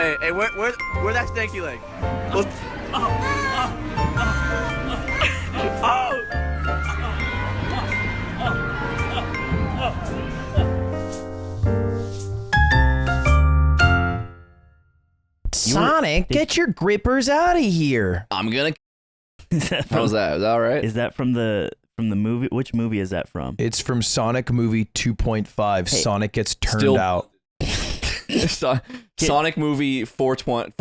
Hey, where's that stanky leg? Sonic, get your grippers out of here. I'm gonna. How's that? Is that all right? Is that from the movie? Which movie is that from? It's from Sonic movie 2.5. Hey, Sonic gets turned out. Sonic movie 420.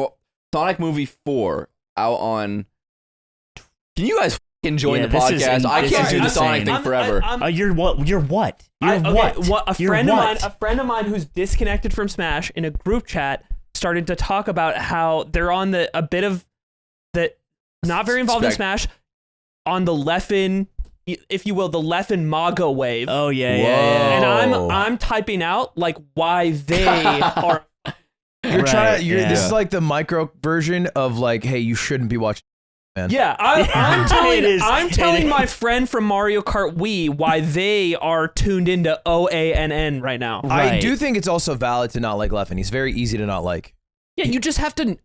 Sonic movie 4 out on. Can you guys join the podcast? I can't do the Sonic thing forever. You're what? You're what? A friend of mine who's disconnected from Smash in a group chat started to talk about how they're on a bit of the not very involved in Smash on the leffen, if you will, the leffen Mago wave. Oh yeah. And I'm typing out like why they are. This is like the micro version of like, hey, you shouldn't be watching. Man. Yeah, I'm telling my friend from Mario Kart Wii why they are tuned into OANN right now. Right. I do think it's also valid to not like Leffen. He's very easy to not like. Yeah, you just have to.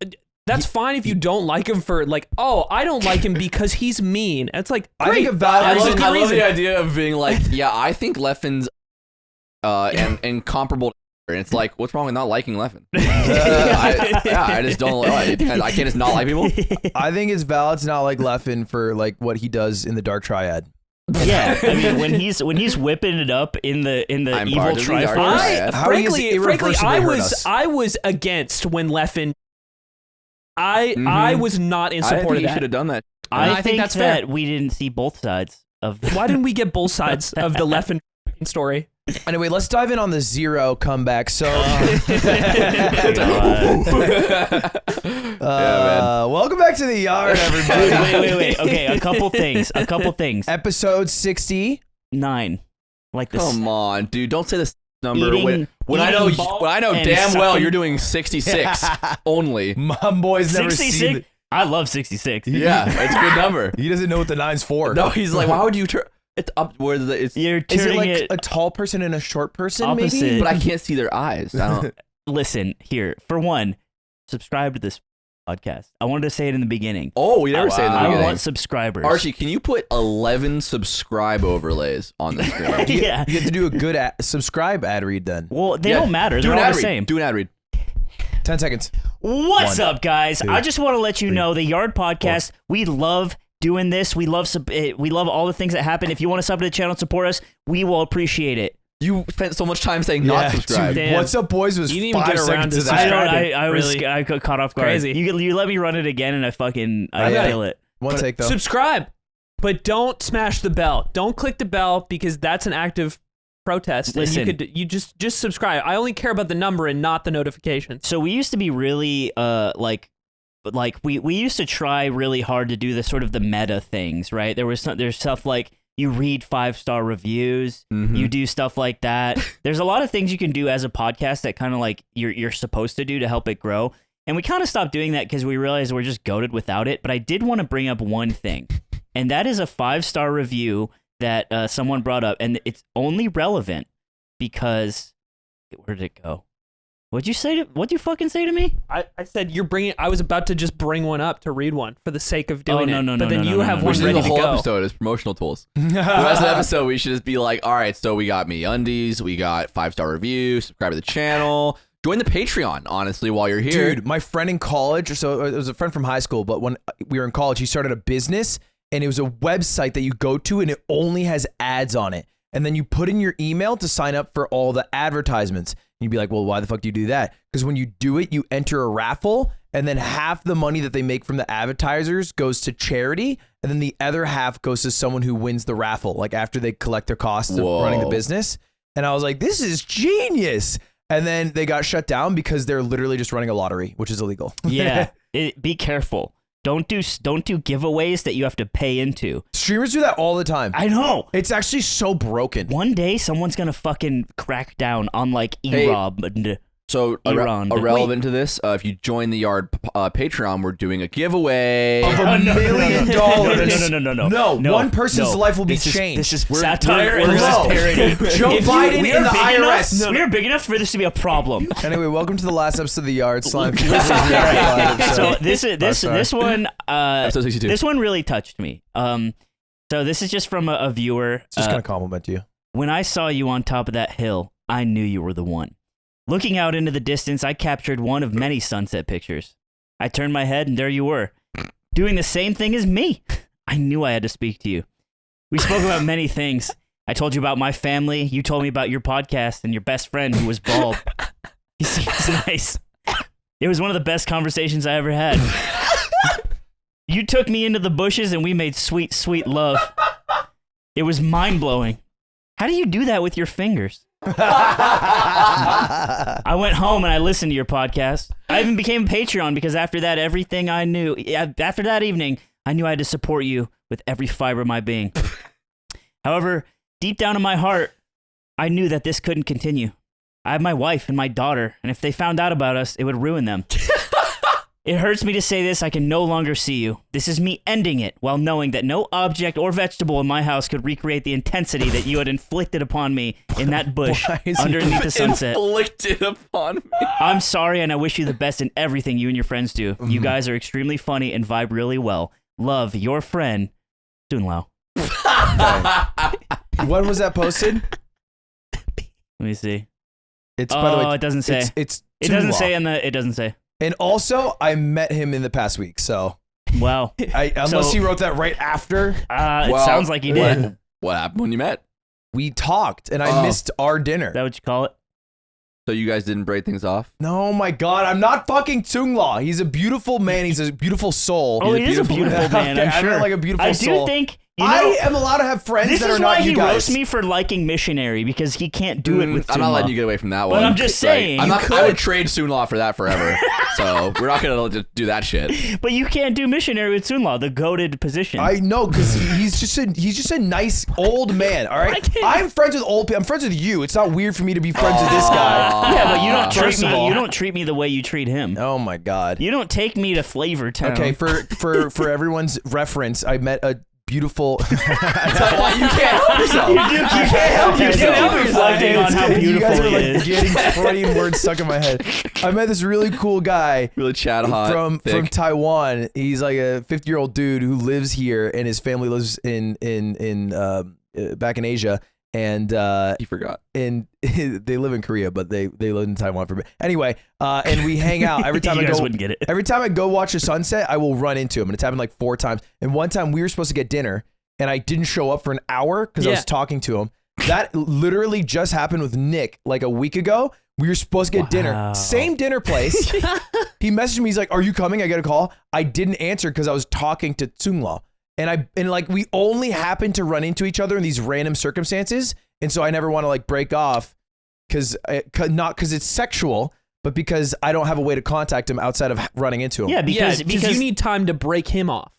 That's fine if you don't like him for like, oh, I don't like him because he's mean. It's like, great. I love the idea of being like, yeah, I think Leffen's incomparable. And it's like, what's wrong with not liking Leffen? I just don't. I can't just not like people. I think it's valid to not like Leffen for like what he does in the Dark Triad. Yeah, I mean when he's whipping it up in the evil Triforce. Frankly, I was against when Leffen. I was not in support of that. He should have done that. I think that's fair. We didn't see both sides of. Why didn't we get both sides of the Leffen story? Anyway, let's dive in on the Zero comeback. So, welcome back to the yard, everybody. Wait. Okay, a couple things. Episode 69. Like this. Come on, dude! Don't say this number when I know damn well you're doing 66 only. Mom boys never 66. I love 66. Yeah, it's a good number. He doesn't know what the 9's for. No, he's like, why would you turn? It's up where you're turning is it like a tall person and a short person, opposite. Maybe? But I can't see their eyes. I don't. Listen, here, for one, subscribe to this podcast. I wanted to say it in the beginning. Oh, we never say it in the beginning. I want subscribers. Archie, can you put 11 subscribe overlays on the screen? Yeah. You have to do a good subscribe ad read then. Well, they don't matter. They're all the same. Do an ad read. 10 seconds. What's up, guys? I just want to let you know the Yard Podcast, we love doing this. We love all the things that happen. If you want to sub to the channel and support us, we will appreciate it. You spent so much time saying not subscribe. Dude, What's Up Boys was 5 seconds to subscribe. I got caught off guard. Crazy. You let me run it again and I feel it. One take though. Subscribe, but don't smash the bell. Don't click the bell because that's an active protest. Listen, and you just subscribe. I only care about the number and not the notifications. So we used to be really we used to try really hard to do the sort of the meta things, right? There's stuff like you read 5-star reviews, you do stuff like that. There's a lot of things you can do as a podcast that kind of like you're supposed to do to help it grow. And we kind of stopped doing that because we realized we're just goated without it. But I did want to bring up one thing, and that is a 5-star review that someone brought up, and it's only relevant because where did it go? What'd you fucking say to me? I said you're bringing. I was about to just bring one up to read one for the sake of doing it. No, but then you have one ready to go. The whole episode is promotional tools. The rest of the episode, we should just be like, all right, so we got MeUndies, we got 5-star review, subscribe to the channel, join the Patreon. Honestly, while you're here, dude, my friend in college. So it was a friend from high school, but when we were in college, he started a business, and it was a website that you go to, and it only has ads on it. And then you put in your email to sign up for all the advertisements. You'd be like, well, why the fuck do you do that? Because when you do it, you enter a raffle, and then half the money that they make from the advertisers goes to charity, and then the other half goes to someone who wins the raffle, like after they collect their costs of running the business. And I was like, this is genius. And then they got shut down because they're literally just running a lottery, which is illegal. Yeah, be careful. Don't do giveaways that you have to pay into. Streamers do that all the time. I know. It's actually so broken. One day, someone's gonna fucking crack down on like E-Rob. So Iran. irrelevant to this, if you join the Yard Patreon, we're doing a giveaway of $1 million. No, one person's life will be changed. This is satire and this is parody. Joe Biden and the IRS. We are big enough for this to be a problem. Anyway, welcome to the last episode of the Yard Slime. So this one, episode 62. this one really touched me. So this is just from a viewer. Just gonna compliment you. When I saw you on top of that hill, I knew you were the one. Looking out into the distance, I captured one of many sunset pictures. I turned my head, and there you were, doing the same thing as me. I knew I had to speak to you. We spoke about many things. I told you about my family. You told me about your podcast and your best friend who was bald. He seems nice. It was one of the best conversations I ever had. You took me into the bushes, and we made sweet, sweet love. It was mind-blowing. How do you do that with your fingers? I went home and I listened to your podcast. I even became a Patreon because after that, everything I knew, after that evening, I knew I had to support you with every fiber of my being. However, deep down in my heart, I knew that this couldn't continue. I have my wife and my daughter, and if they found out about us, it would ruin them. It hurts me to say this, I can no longer see you. This is me ending it while knowing that no object or vegetable in my house could recreate the intensity that you had inflicted upon me in that bush underneath the sunset. Inflicted upon me. I'm sorry, and I wish you the best in everything you and your friends do. You guys are extremely funny and vibe really well. Love, your friend, Soon Lao. When was that posted? Let me see. It's by the way, it doesn't say. It doesn't say it doesn't say. And also, I met him in the past week, so Wow. unless he wrote that right after. It sounds like he did. What happened when you met? We talked, and I missed our dinner. Is that what you call it? So you guys didn't break things off? No, my God, I'm not fucking Tsung Law. He's a beautiful man. He's a beautiful soul. Oh, he is a beautiful man. I'm sure. I mean, like a beautiful soul. I do think. I am allowed to have friends that are not you guys. This is why he roasts me for liking missionary, because he can't do it with I'm not letting you get away from that one. But I'm just saying. I would trade Soon Law for that forever. So we're not going to do that shit. But you can't do missionary with Soon Law, the goated position. I know, because he's just a nice old man, all right? I'm friends with old people. I'm friends with you. It's not weird for me to be friends with this guy. Yeah, but you don't treat me the way you treat him. Oh, my God. You don't take me to Flavor Town. Okay, for everyone's reference, I met a beautiful. You can't help yourself. You can't help yourself. You're reflecting on how beautiful you guys are he like is. getting Freudian words stuck in my head. I met this really cool guy. Really chat hot. From Taiwan. He's like a 50-year-old dude who lives here, and his family lives in back in Asia. And he forgot. And they live in Korea, but they live in Taiwan for a bit. Anyway, and we hang out every time You guys wouldn't get it. Every time I go watch the sunset, I will run into him, and it's happened like 4 times. And one time we were supposed to get dinner, and I didn't show up for an hour because I was talking to him. That literally just happened with Nick like a week ago. We were supposed to get dinner, same dinner place. He messaged me. He's like, "Are you coming?" I get a call. I didn't answer because I was talking to Tsung Law. And we only happen to run into each other in these random circumstances, and so I never want to like break off, not because it's sexual, but because I don't have a way to contact him outside of running into him. Yeah, because you need time to break him off.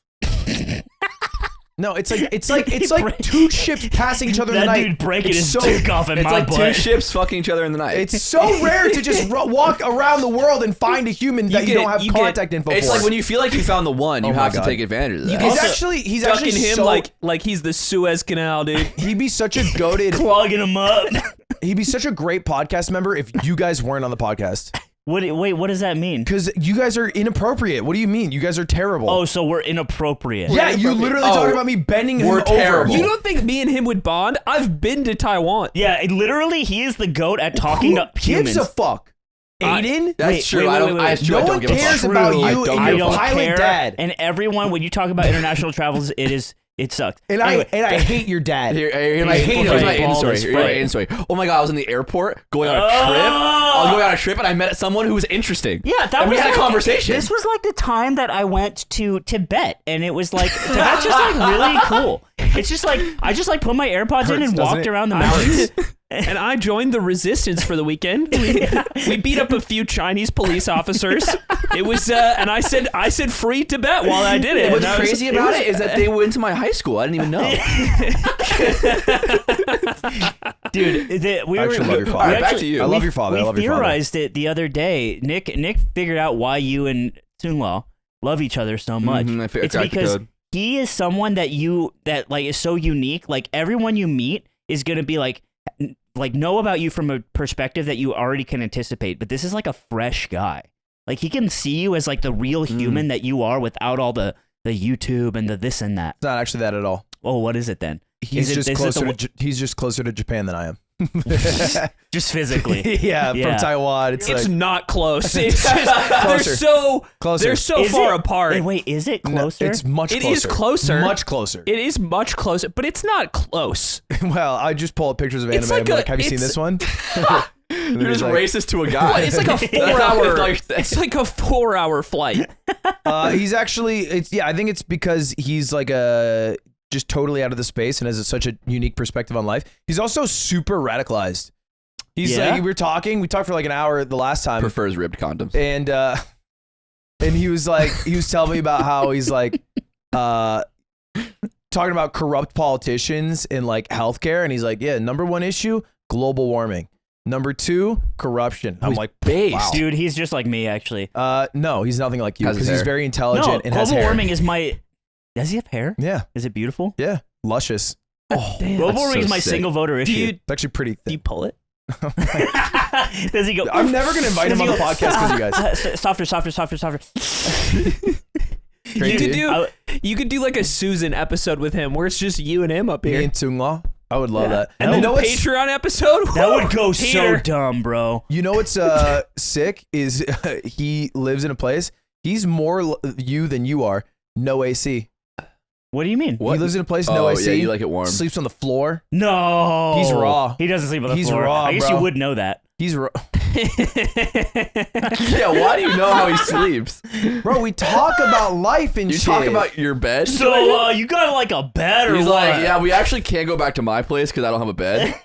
No, it's like 2 ships passing each other in the night. That dude breaking his dick off in my butt. It's like 2 ships fucking each other in the night. It's so rare to just walk around the world and find a human that you don't have contact info for. It's like when you feel like you found the one, you have to take advantage of that. He's actually him so, like he's the Suez Canal, dude. He'd be such a goated clogging him up. He'd be such a great podcast member if you guys weren't on the podcast. Wait, what does that mean? Because you guys are inappropriate. What do you mean? You guys are terrible. Oh, so we're inappropriate. Yeah, you literally talking about me bending him over. You don't think me and him would bond? I've been to Taiwan. Yeah, literally, he is the goat at talking to humans. Gives a fuck? Aiden? That's true. No one cares about you and your pilot dad. And everyone, when you talk about international travels, it sucks. And I hate your dad. I hate Aiden story. Oh my God, I was in the airport going on a trip. I was going on a trip and I met someone who was interesting. Yeah, we had a conversation. This was like the time that I went to Tibet, and it was like that's just like really cool. It's just like I just like put my AirPods in and walked around the mountains. And I joined the resistance for the weekend. We beat up a few Chinese police officers. It was, and I said free Tibet while I did it. What's crazy about it is that they went to my high school. I didn't even know. Dude, I actually love your father. All right, back to you. I love your father. I love We your father. theorized it the other day. Nick figured out why you and Soonlaw love each other so much. I It's because he is someone that is so unique. Like everyone you meet is gonna be like know about you from a perspective that you already can anticipate. But this is like a fresh guy. Like he can see you as like the real human that you are without all the YouTube and the this and that. It's not actually that at all. Oh, what is it then? He's just closer to Japan than I am. Just physically. Yeah, from Taiwan. It's like, not close. It's just closer. they're so Is far it? apart. Wait, is it closer? No, it's much It closer. is closer. Much closer. It is much closer, but it's not close. Well, I just pull up pictures of anime It's and be like like, have you seen this one? You're just racist to a guy. It's like a 4 hour. It's like a 4 hour flight. He's actually, I think it's because he's like just totally out of the space and has such a unique perspective on life. He's also super radicalized. He's like, we talked for like an hour the last time. Prefers ribbed condoms. And he was like, he was telling me about how he's like, talking about corrupt politicians in like healthcare. And he's like, yeah, number one issue, global warming. Number two, corruption. I'm like, wow. Dude, he's just like me, actually. No, he's nothing like you Has because hair. he's very intelligent and has global hair. warming is my... Does he have hair? Yeah. Is it beautiful? Yeah. Luscious. Oh, damn. Global warming is so my sick. single voter issue. It's actually pretty Do thick. you pull it? Does he go... I'm never going to invite him on the podcast because you guys. Softer. You could do like a Susan episode with him where it's just you and him up Me here. and Tsung-La. I would love that. And you then know what's Patreon episode? That would go so Peter. dumb, bro. You know what's sick is he lives in a place. He's more you than you are. No AC. What do you mean? He lives in a place no AC. Yeah, you like it warm. Sleeps on the floor. No. He's raw. He doesn't sleep on the He's floor. raw, I guess bro. you would know that. He's raw. Yeah, why do you know how he sleeps? Bro, we talk about life and You shit. talk about your bed? So, you got like a bed or He's what? like, yeah, we actually can't go back to my place because I don't have a bed.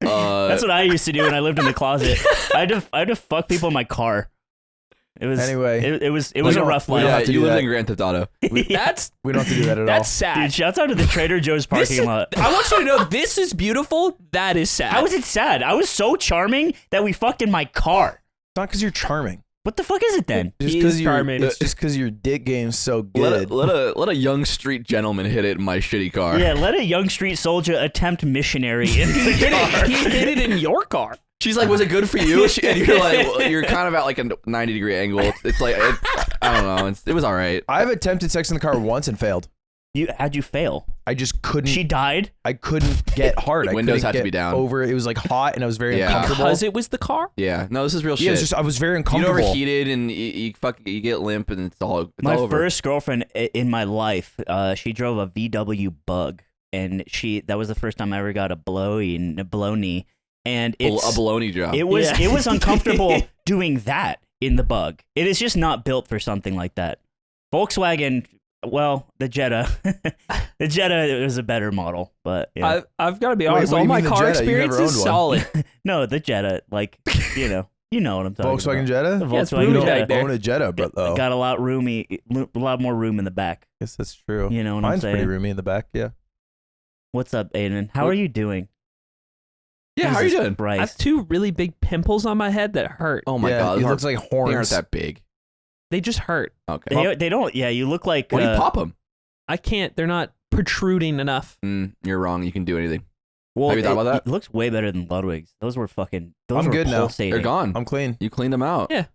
That's what I used to do when I lived in the closet. I had to fuck people in my car. It was Anyway. It was a rough we don't life. have to you do live that. in Grand Theft Auto. That's We don't have to do that at all. that's sad. Dude, shouts out to the Trader Joe's parking lot. I want you to know this is beautiful. That is sad. How was it sad? I was so charming that we fucked in my car. It's not because you're charming. What the fuck is it then? Just He because is you're charming. It's just because your dick game's so Let good. a young street gentleman hit it in my shitty car. Yeah, let a young street soldier attempt missionary in the car. He hit it in your car. She's like, was it good for you? And you're like, well, you're kind of at like a 90-degree angle. It's like, I don't know. It was all right. I've attempted sex in the car once and failed. How'd you fail? I just couldn't. She died? I couldn't get hard. Windows I had to couldn't be get down. Over it was like hot and I was very Yeah. uncomfortable. Because it was the car? Yeah. No, this is real Yeah, shit. it's just I was very you get uncomfortable. overheated and you get limp and it's all My over. first girlfriend in my life, she drove a VW Bug, and that was the first time I ever got a blowy, and a baloney job. it was Yeah. it was uncomfortable doing that in the Bug. It is just not built for something like that. Volkswagen, well, the Jetta, the Jetta was a better model, but yeah. I've got to be Wait, honest. what do all you my mean the car Jetta? You experience never is owned one. solid. No, the Jetta, like you know what I'm talking Volkswagen about. Jetta? The Yeah, it's Volkswagen really You Jetta. back there. don't own a Jetta, but though. Got a lot more room in the back. I guess that's true. You know what Mine's I'm pretty saying? roomy in the back, yeah. What's up, Aiden? How are you doing? yeah, how are you Jesus doing? I have Christ. 2 really big pimples on my head that hurt. Oh my yeah, god, it they looks like aren't horns. that big. They just hurt. Okay. They don't. Yeah, you look like. Why do you pop them? I can't. They're not protruding enough. You're wrong. You can do anything. Well, Have you thought about that? It looks way better than Ludwig's. Those were fucking. Those I'm were good now. pulsating. They're gone. I'm clean. You cleaned them out. Yeah.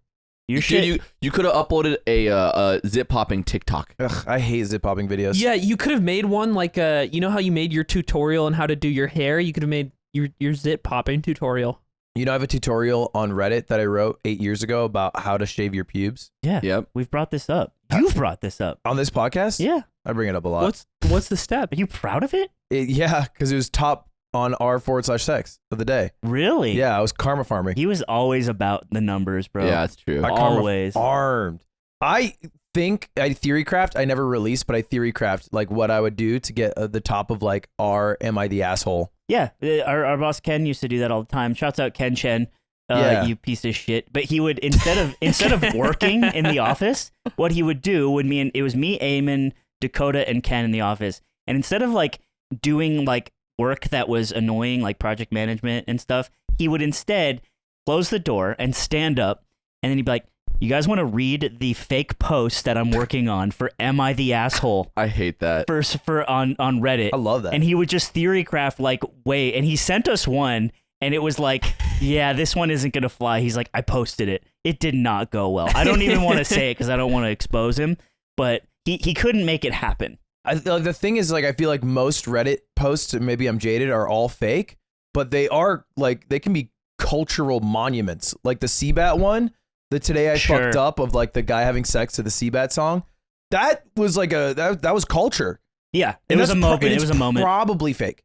Your Dude, shit. you could have uploaded a zip popping TikTok. Ugh, I hate zip popping videos. Yeah, you could have made one like you know how you made your tutorial on how to do your hair? You could have made your zit popping tutorial. You know, I have a tutorial on Reddit that I wrote 8 years ago about how to shave your pubes. Yeah. Yep. We've brought this up. You've brought this up. On this podcast? Yeah. I bring it up a lot. What's the step? Are you proud of it? Yeah, because it was top on r/sex of the day. Really? Yeah, I was karma farming. He was always about the numbers, bro. Yeah, it's true. I karma always. farmed. I think I theory craft. I never released, but I theory craft like what I would do to get the top of like am I the asshole? Yeah, our boss Ken used to do that all the time. Shouts out Ken Chen, you piece of shit. But he would instead of working in the office, what he would do it was me, Eamon, Dakota, and Ken in the office, and instead of like doing like work that was annoying, like project management and stuff, he would instead close the door and stand up, and then he'd be like, "You guys want to read the fake post that I'm working on for Am I the Asshole?" I hate that. For on Reddit. I love that. And he would just theory craft like, wait, and he sent us one, and it was like, yeah, this one isn't gonna fly. He's like, I posted it. It did not go well. I don't even want to say it because I don't want to expose him, but he couldn't make it happen. The thing is, like, I feel like most Reddit posts, maybe I'm jaded, are all fake, but they are like, they can be cultural monuments. Like the Seabat one, the Today I Fucked Up of like the guy having sex to the Seabat song. That was like that was culture. Yeah, it was a moment. It was a moment. Probably fake.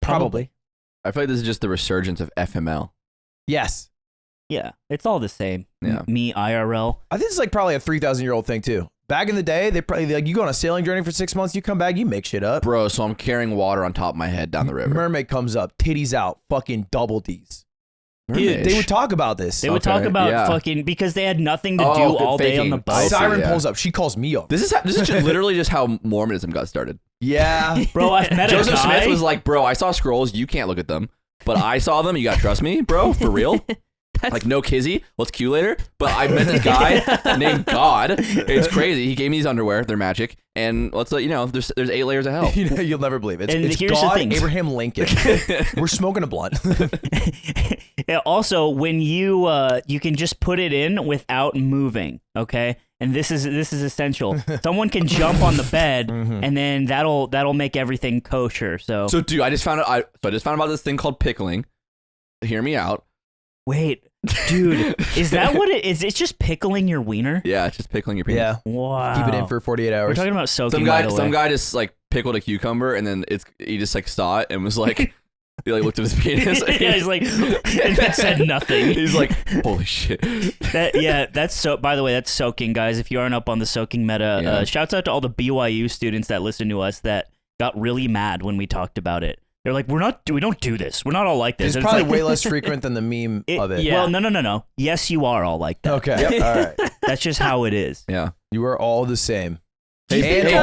Probably. I feel like this is just the resurgence of FML. Yes. Yeah, it's all the same. Yeah. Me IRL. I think it's like probably a 3,000-year-old thing too. Back in the day, they probably like, you go on a sailing journey for 6 months, you come back, you make shit up. Bro, so I'm carrying water on top of my head down the river. Mermaid comes up, titties out, fucking double D's. Mermaid. They would talk about this. They would talk about fucking because they had nothing to do all day on the boat. Siren pulls up. She calls me up. This is just literally just how Mormonism got started. Yeah. Bro, I've met Joseph a guy. Smith was like, bro, I saw scrolls. You can't look at them. But I saw them. You got to trust me, bro. For real. Like, no kizzy. Let's Q later. But I met this guy named God. It's crazy. He gave me these underwear. They're magic. And let's let you know, there's 8 layers of hell. You'll never believe it. And It's here's the God, thing. Abraham Lincoln. We're smoking a blunt. Yeah, also, when you can just put it in without moving, okay? And this is essential. Someone can jump on the bed, and then that'll make everything kosher. So dude, I just found out. I just found about this thing called pickling. Hear me out. wait, dude, is that what it is? It's just pickling your wiener? Yeah, it's just pickling your penis. Yeah. Wow. Keep it in for 48 hours. We're talking about soaking. Some guy just like pickled a cucumber, and then he just like saw it and was like. He like looked at his penis. Yeah, he's like, and it said nothing. He's like, holy shit. That's so. By the way, that's soaking, guys. If you aren't up on the soaking meta, shouts out to all the BYU students that listen to us that got really mad when we talked about it. They're like, we don't do this. We're not all like this. It's probably way less frequent than the meme of it. Yeah. Well, no. Yes, you are all like that. Okay. All right. That's just how it is. Yeah. You are all the same. Hey,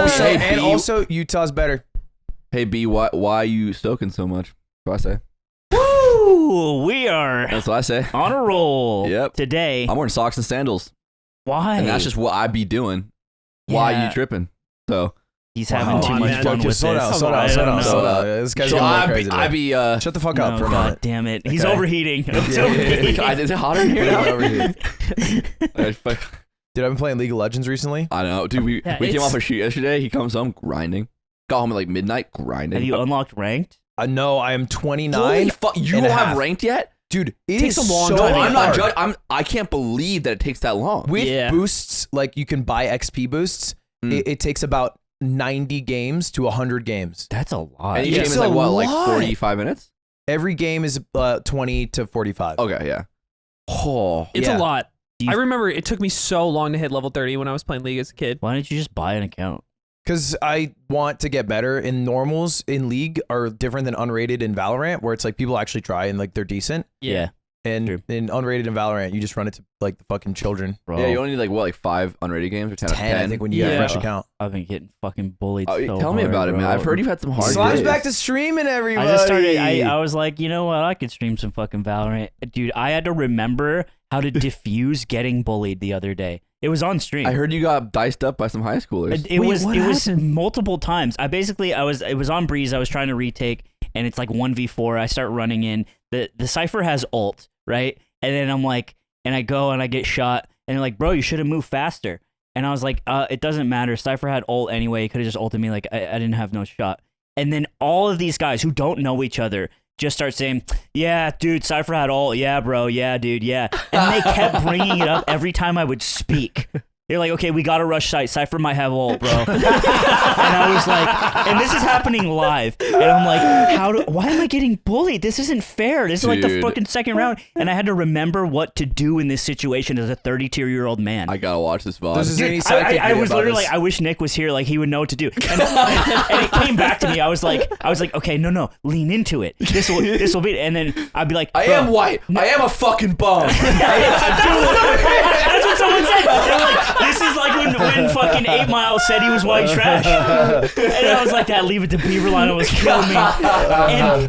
also, Utah's better. Hey, B, why are you soaking so much? That's what I say. Woo! We are That's what I say. on a roll Yep. today. I'm wearing socks and sandals. Why? And that's just what I be doing. Why are you tripping? So He's having too much fun with this. Slow down. This guy's going crazy. I be Shut the fuck up for a God minute. damn it. He's overheating. He's overheating. Is it hotter in here now? Dude, I've been playing League of Legends recently. I know. Dude, we came off a shoot yesterday. He comes home grinding. Got home at like midnight grinding. Have you unlocked ranked? No, I am 29. Holy fuck, you don't have ranked yet? Dude, it takes is a long so time. No, I'm hard. not judging. I can't believe that it takes that long. With boosts, like you can buy XP boosts, it takes about 90 games to 100 games. That's a lot. And each game is like what, like 45 minutes? Every game is 20 to 45. Okay, yeah. Oh, It's a lot. You- I remember it took me so long to hit level 30 when I was playing League as a kid. Why didn't you just buy an account? Because I want to get better. And normals in League are different than unrated in Valorant, where it's like people actually try and like they're decent. Yeah. And True. in unrated in Valorant, you just run it to like the fucking children. Bro. Yeah, you only need like what, like 5 unrated games or 10 out of 10? I think, when you get a fresh account. I've been getting fucking bullied Oh, so tell me hard, about it, man. bro. I've heard you've had some hard Slime's days. back to streaming, everybody. I just started. I was like, you know what? I could stream some fucking Valorant, dude. I had to remember how to diffuse getting bullied the other day. It was on stream. I heard you got diced up by some high schoolers. It was multiple times. It was on Breeze. I was trying to retake, and it's like 1v4. I start running in. The Cypher has ult, right? And then I'm like, and I go and I get shot, and they're like, bro, you should have moved faster. And I was like, it doesn't matter. Cypher had ult anyway. He could have just ulted me. Like I didn't have no shot. And then all of these guys who don't know each other just start saying, yeah, dude, Cypher had ult. Yeah, bro. Yeah, dude. Yeah. And they kept bringing it up every time I would speak. They're like, okay, we got to rush site. Cypher might have ult, bro. And I was like, and this is happening live. And I'm like, why am I getting bullied? This isn't fair. This is like the fucking second round. And I had to remember what to do in this situation as a 32-year-old man. I gotta watch this VOD. I was literally like, I wish Nick was here. Like, he would know what to do. And it came back to me. I was like, okay, no, lean into it. This will be. And then I'd be like, I am white. I am a fucking bum. That's what someone said. They're like, this is like when fucking 8 Mile said he was white trash. And I was like, that Leave It to Beaver line almost killed me.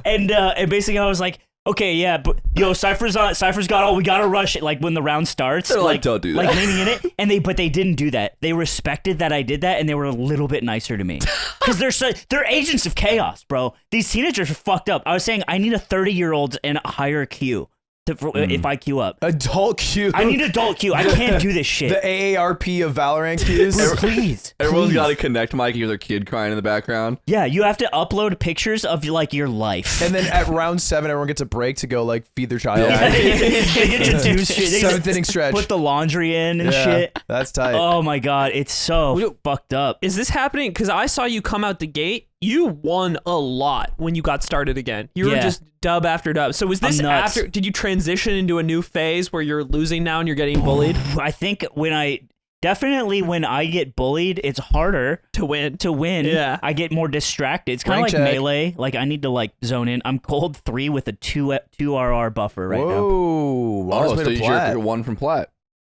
And basically I was like, okay, yeah, but Cypher's got all, we gotta rush it, like when the round starts. They're like, don't do that. Like leaning in it. But they didn't do that. They respected that I did that, and they were a little bit nicer to me. Because they're agents of chaos, bro. These teenagers are fucked up. I was saying I need a 30-year-old and a higher queue. If I queue up. Adult queue. I need adult queue. I can't do this shit. The AARP of Valorant queues. Please. Everyone's got to connect mic. You hear their kid crying in the background. Yeah, you have to upload pictures of like your life. And then at round 7, everyone gets a break to go like feed their child. Yeah. They get to do shit. They 7th inning stretch. Put the laundry in and shit. That's tight. Oh my god, it's so fucked up. Is this happening? Because I saw you come out the gate. You won a lot when you got started again. You were just dub after dub. So was this after? Did you transition into a new phase where you're losing now and you're getting bullied? I think when I get bullied, it's harder to win. Yeah, I get more distracted. It's kind of like Melee. Like I need to like zone in. I'm cold 3 with a 2 RR buffer right now. Whoa! So you're 1 from plat.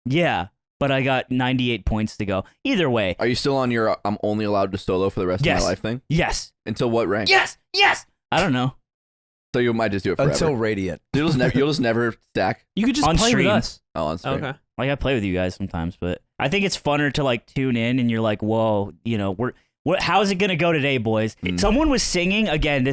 Yeah. But I got 98 points to go. Either way. Are you still on your I'm only allowed to solo for the rest of my life thing? Yes. Until what rank? Yes. I don't know. So you might just do it forever. Until Radiant. You'll just never stack? You could just on play stream. with us. Oh, on stream. Okay. Like I play with you guys sometimes, but I think it's funner to like tune in and you're like, whoa, how's it going to go today, boys? Someone was singing, again,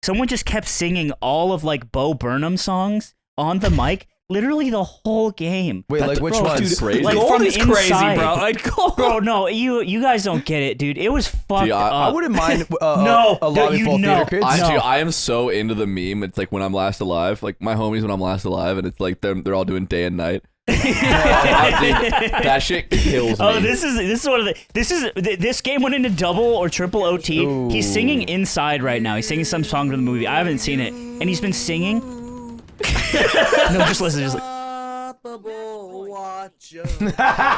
someone just kept singing all of like Bo Burnham songs on the mic. Literally the whole game. Wait, like which ones? Dude, crazy. Like Gold from is inside. crazy, bro. Like, bro, no, you guys don't get it, dude. It was fucked up. I wouldn't mind a lobby full of theater kids. I am so into the meme. It's like when I'm last alive. Like my homies when I'm last alive, and it's like they're all doing day and night. That shit kills me. Oh, this is one of this game went into double or triple OT. Ooh. He's singing inside right now. He's singing some song from the movie. I haven't seen it, and he's been singing. No, just listen. Just like.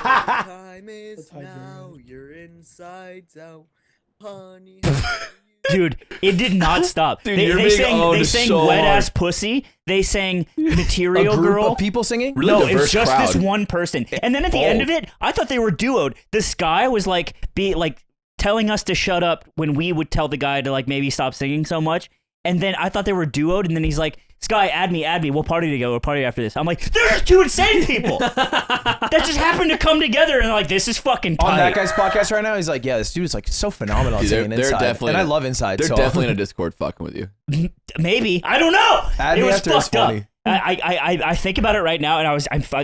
Time is now, you're inside out, honey. Dude, it did not stop. Dude, they sang so Wet hard. Ass Pussy. They sang Material A group Girl. of people singing? Really No, it diverse was just crowd. this one person. And then at the end of it, I thought they were duoed. This guy was like telling us to shut up when we would tell the guy to like maybe stop singing so much. And then I thought they were duoed, and then he's like, Sky, add me, we'll party together, we'll party after this. I'm like, there's 2 insane people that just happened to come together, and they're like, this is fucking tight. On that guy's podcast right now, he's like, yeah, this dude is like so phenomenal at singing they're Inside. definitely And I love Inside. They're so. definitely in a Discord fucking with you. Maybe. I don't know. Add It me was after, it's fucked up. funny. I think about it right now, and I'm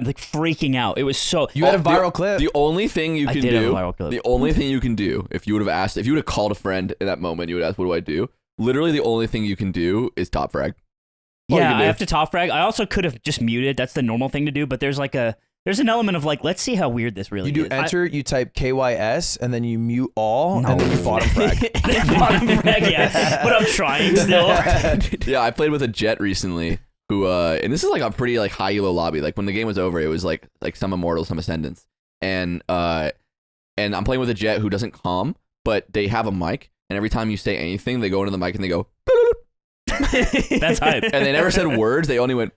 like freaking out. It was so... You had a viral clip. The only thing you I can did have a do, viral clip. the only thing you can do, if you would have called a friend in that moment, you would ask, what do I do? Literally the only thing you can do is top frag. Yeah, I have to top frag. I also could have just muted. That's the normal thing to do, but there's an element of like, let's see how weird this really You is. do enter, you type KYS, and then you mute all, and then you bottom frag. Bottom frag, yeah. But I'm trying still. Yeah, I played with a Jet recently who, and this is like a pretty like high elo lobby. Like when the game was over, it was like some Immortals, some Ascendants. And I'm playing with a Jet who doesn't comm, but they have a mic, and every time you say anything, they go into the mic and they go, That's hype. and they never said words, they only went,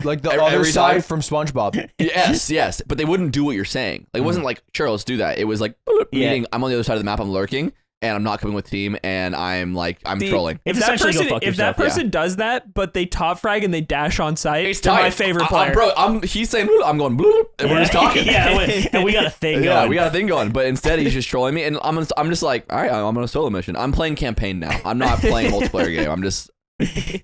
Like the Every other side time. from SpongeBob. yes, but they wouldn't do what you're saying. Like, it wasn't like, sure, let's do that. It was like, meaning I'm on the other side of the map, I'm lurking, and I'm not coming with team, and I'm trolling. It's If that essentially go person, fuck if that yourself. person does that, but they top frag and they dash on site, It's they're my tight. favorite player. Bro, he's saying, I'm going, and we're just talking. and we got a thing Yeah, going. we got a thing going, but instead he's just trolling me, and I'm just like, all right, I'm on a solo mission. I'm playing campaign now. I'm not playing multiplayer game. I'm just...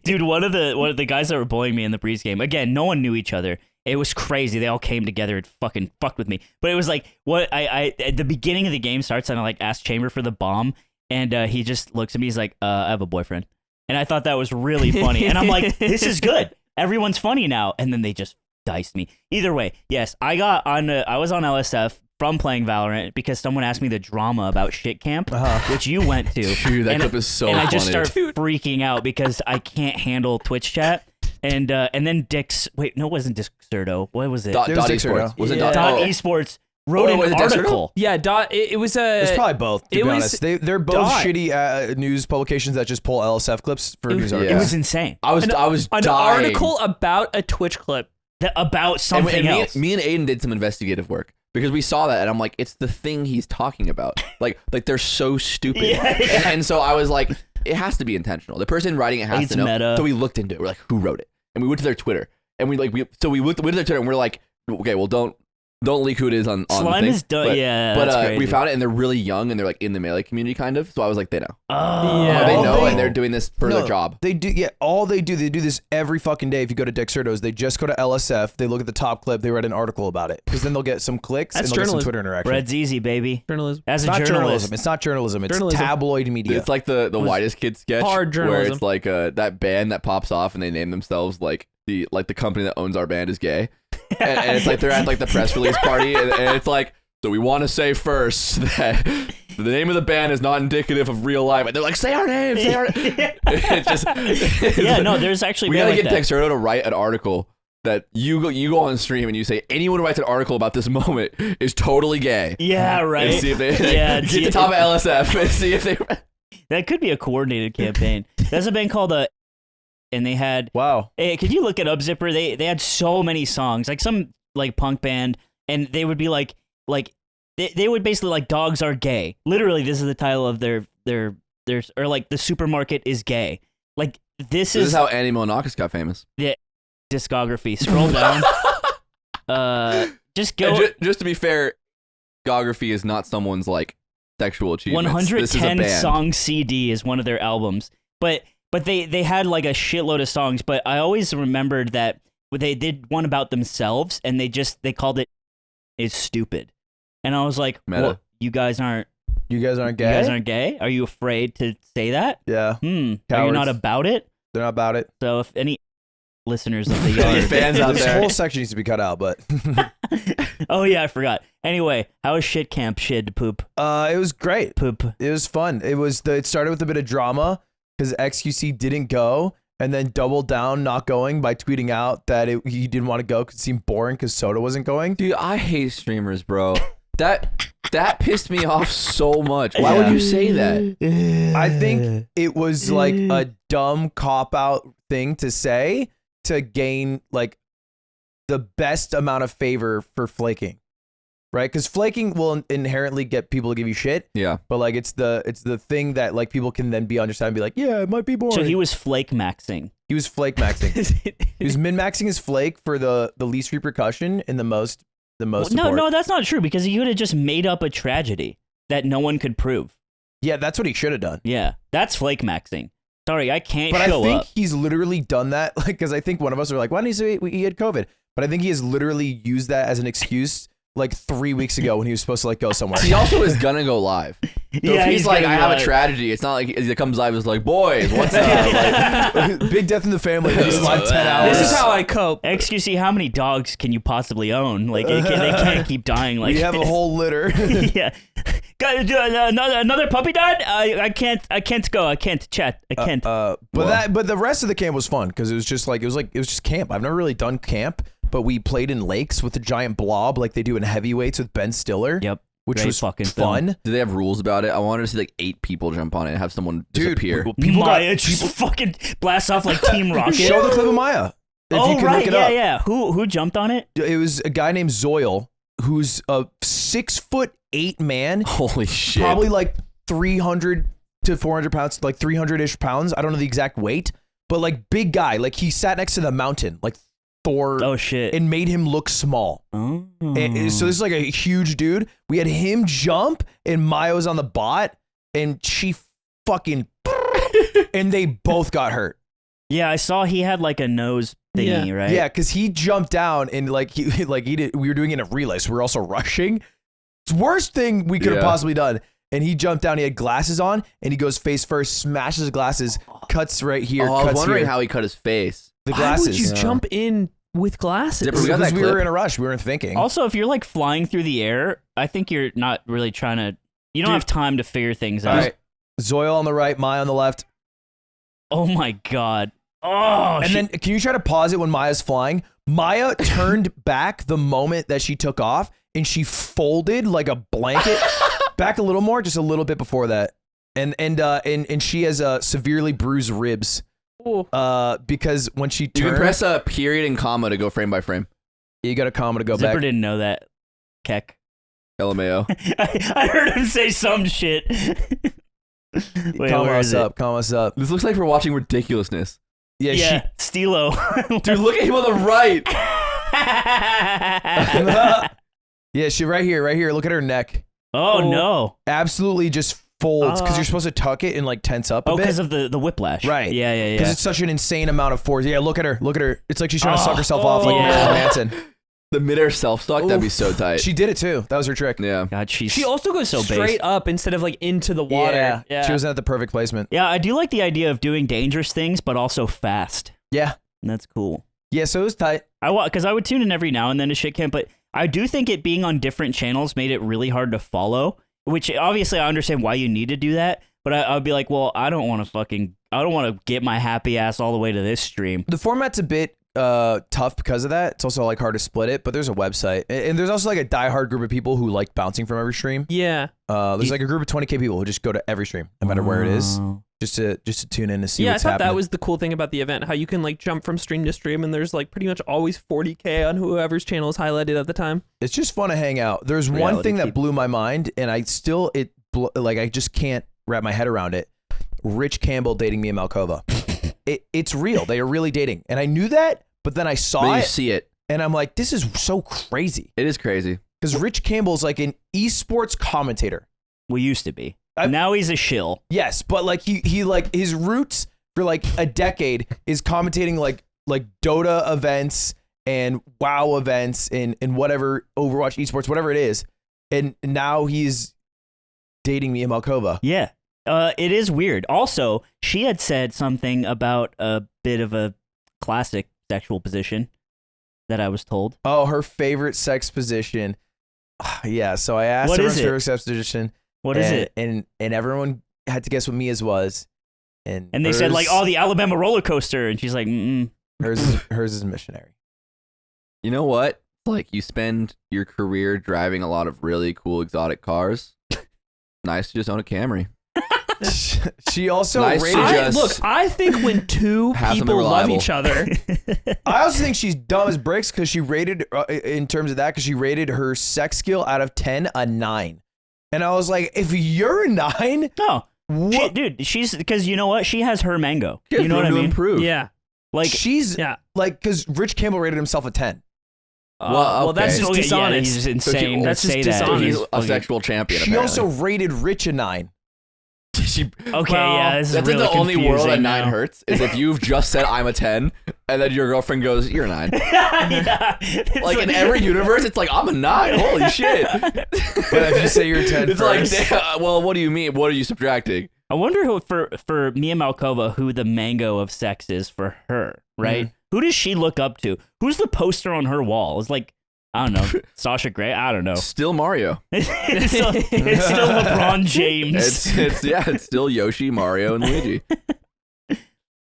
Dude, one of the guys that were bullying me in the Breeze game, again, no one knew each other. It was crazy. They all came together and fucking fucked with me. But it was like, what I at the beginning of the game starts, and I like ask Chamber for the bomb, and he just looks at me, he's like, I have a boyfriend. And I thought that was really funny. And I'm like, this is good. Everyone's funny now. And then they just diced me. Either way, yes, I was on LSF from playing Valorant because someone asked me the drama about shit camp, which you went to. Dude, that clip is so funny. And I just start freaking out because I can't handle Twitch chat. And then it wasn't Dixerto. What was it? Dot esports. Was it Dot esports wrote an article. Yeah, it was a. It's probably both. To be honest, they're both Dot. shitty news publications that just pull LSF clips for news articles. It was insane. I was an dying. article about a Twitch clip. About something else. Me and Aiden did some investigative work because we saw that, and I'm like, it's the thing he's talking about. Like they're so stupid. Yeah. And so I was like, it has to be intentional. The person writing it has to know. Meta. So we looked into it. We're like, who wrote it? And we went to their Twitter, and we went to their Twitter, and we're like, okay, well, don't leak who it is on Slime the thing. is done. But that's crazy. we found it, and they're really young, and they're like in the melee community, kind of. So I was like, they know. Oh, Yeah. They know, and they're doing this for their job. They do. Yeah, they do this every fucking day. If you go to Dixerto's, they just go to LSF. They look at the top clip. They write an article about it because then they'll get some clicks That's and they'll get some journalism. Twitter interaction. Bread's easy, baby. Journalism. As It's a not journalist. journalism. It's not journalism. It's Journalism. tabloid media. It's like the Whitest Kid sketch hard where journalism. it's like that band that pops off and they name themselves like the company that owns our band is gay, and it's like they're at like the press release party and it's like, so we want to say first that the name of the band is not indicative of real life, and they're like, say our name, say our name. It's just There's actually we been gotta like get that. Dexerto to write an article that you go on stream and you say anyone who writes an article about this moment is totally gay. Yeah, right. And see if they get see- the top of LSF and see if they. That could be a coordinated campaign. There's a band called and they had. wow. Hey, could you look it up, Zipper? They had so many songs, like some like punk band, and they would be like they would basically like dogs are gay. Literally, this is the title of their or like the supermarket is gay. Like this is how Annie Milonakis got famous. Discography. Scroll down. Just go. Just to be fair, discography is not someone's like sexual achievement. 110 song CD is one of their albums, but they had like a shitload of songs. But I always remembered that they did one about themselves, and they called it "Is Stupid," and I was like, Meta. well, you guys aren't You guys aren't gay? You guys aren't gay? Are you afraid to say that? Yeah. Are you Cowards. not about it? They're not about it. So if any listeners of the Any yard fans out This there. whole section needs to be cut out, but Oh yeah, I forgot. Anyway, how was shit camp? Shit poop. it was great. Poop. It was fun. It started with a bit of drama because XQC didn't go and then doubled down not going by tweeting out that he didn't want to go because it seemed boring because Soda wasn't going. Dude, I hate streamers, bro. That pissed me off so much. Why would you say that? I think it was like a dumb cop-out thing to say to gain like the best amount of favor for flaking, right? Because flaking will inherently get people to give you shit, Yeah. but like it's the thing that like people can then be understand and be like, yeah, it might be boring. So he was flake maxing. He was flake maxing. He was min maxing his flake for the least repercussion and the most support. No, that's not true because he could have just made up a tragedy that no one could prove. Yeah, that's what he should have done. Yeah, that's flake maxing. Sorry, I can't But show I think up. he's literally done that, like, because I think one of us were like, why didn't he say he had COVID? But I think he has literally used that as an excuse like 3 weeks ago when he was supposed to like go somewhere. He also is gonna go live. So Yeah, if he's he's like, gonna I go have a live. tragedy. It's not like he comes live. It's like, boys, what's up? Like, Big death in the family. Just live 10 hours. This is how I cope. XQC, how many dogs can you possibly own? Like they can't keep dying like we have a this. whole litter. Yeah. Another puppy died? I can't go. I can't chat. I can't. But the rest of the camp was fun because it was just camp. I've never really done camp, but we played in lakes with a giant blob like they do in heavyweights with Ben Stiller. Yep. Which Great was fucking fun. film. do they have rules about it? I wanted to see like 8 people jump on it and have someone Dude, disappear. Maya just fucking blasts off like Team Rocket. Show the clip of Maya. If you can look it up. Yeah. Who jumped on it? It was a guy named Zoil, who's a 6'8" man, Holy shit. probably like 300 to 400 pounds, like 300-ish pounds. I don't know the exact weight, but like big guy. Like he sat next to the mountain, like Thor, Oh shit. and made him look small. Oh. And so this is like a huge dude. We had him jump, and Maya was on the bot, and she fucking, and they both got hurt. Yeah, I saw he had like a nose thingy, right? Yeah, because he jumped down and like he did. We were doing it in a relay, so we were also rushing. It's the worst thing we could have Yeah. possibly done. And he jumped down. He had glasses on, and he goes face first, smashes his glasses, cuts right here. Oh, I was cuts wondering here. how he cut his face. The Why glasses. would you jump in with glasses. Zipper, we got Because that we were clip. in a rush. We weren't thinking. Also, if you're like flying through the air, I think you're not really trying to. You don't have time to figure things All out. right. Zoil on the right, Maya on the left. Oh my god. Oh. And then can you try to pause it when Maya's flying? Maya turned back the moment that she took off, and she folded like a blanket back a little more, just a little bit before that. And she has severely bruised ribs. Because when she You turned, can press a period and comma to go frame by frame. you got a comma to go Zipper back. didn't know that. Keck. LMAO. I heard him say some shit. Wait, Calm where us is it? up. Calm us up. This looks like we're watching ridiculousness. Yeah, Yeah, Stilo. Dude, look at him on the right. yeah, she right here. Look at her neck. Oh no. Absolutely just folds because you're supposed to tuck it and like tense up a Oh, bit. because of the whiplash. Right. Yeah. Because it's such an insane amount of force. Yeah, look at her. It's like she's trying to suck herself off like yeah. Marilyn Manson. The midair self-stock, that'd be so tight. She did it too. That was her trick. Yeah. God, She also goes so straight based. up instead of like into the water. Yeah. She was at the perfect placement. Yeah, I do like the idea of doing dangerous things, but also fast. Yeah. That's cool. Yeah, so it was tight. Because I would tune in every now and then to shit camp, but I do think it being on different channels made it really hard to follow. Which obviously I understand why you need to do that, but I would be like, well, I don't want to get my happy ass all the way to this stream. The format's a bit tough because of that. It's also like hard to split it, but there's a website. And there's also like a diehard group of people who like bouncing from every stream. Yeah. There's like a group of 20K people who just go to every stream, no matter where it is, just to tune in to see Yeah, I what's thought happening. that was the cool thing about the event, how you can like jump from stream to stream and there's like pretty much always 40K on whoever's channel is highlighted at the time. It's just fun to hang out. There's one Reality thing that TV. blew my mind, and I just can't wrap my head around it. Rich Campbell dating Mia Malkova. It's real. They are really dating. And I knew that, but then I saw But you it, see it. and I'm like, this is so crazy. It is crazy. Because Rich Campbell's like an esports commentator. We used to be. I- Now he's a shill. Yes, but like he like his roots for like a decade is commentating like Dota events and WoW events and whatever Overwatch esports, whatever it is. And now he's dating Mia Malkova. Yeah. It is weird. Also, she had said something about a bit of a classic sexual position that I was told. Oh, her favorite sex position. Yeah, so I asked What her is her it? favorite sex position. What is and, it? And everyone had to guess what Mia's was. And And they said like, hers- oh, the Alabama roller coaster, and she's like, hers is missionary. You know what? Like, you spend your career driving a lot of really cool exotic cars. Nice to just own a Camry. She also Nice to rated. just- I think when two Have something people love reliable. each other, I also think she's dumb as bricks because she rated in terms of that because she rated her sex skill out of 10 a 9, and I was like, if you're a 9, no, what? dude, she's because you know what? She has her mango. She has You know what room I to mean? improve. yeah. Like, She's Yeah. like because Rich Campbell rated himself a 10. Well, that's okay. just okay, dishonest. Yeah, he's So insane. she- That's just Say that. So dishonest. he's He's a fucking- sexual champion. She apparently. also rated Rich a 9. She, Okay, Well, yeah, this is that's really like the only world confusing that 9 now. hurts is if you've just said I'm a 10 and then your girlfriend goes, you're a 9. Yeah, it's Like in every universe, it's like I'm a 9. Holy shit. But if you say you're a 10 It's first, like, damn, well, what do you mean? What are you subtracting? I wonder who for Mia Malkova who the mango of sex is for her, right? Who does she look up to? Who's the poster on her wall? It's like, I don't know, Sasha Grey. I don't know. Still Mario. it's still LeBron James. It's still Yoshi, Mario, and Luigi.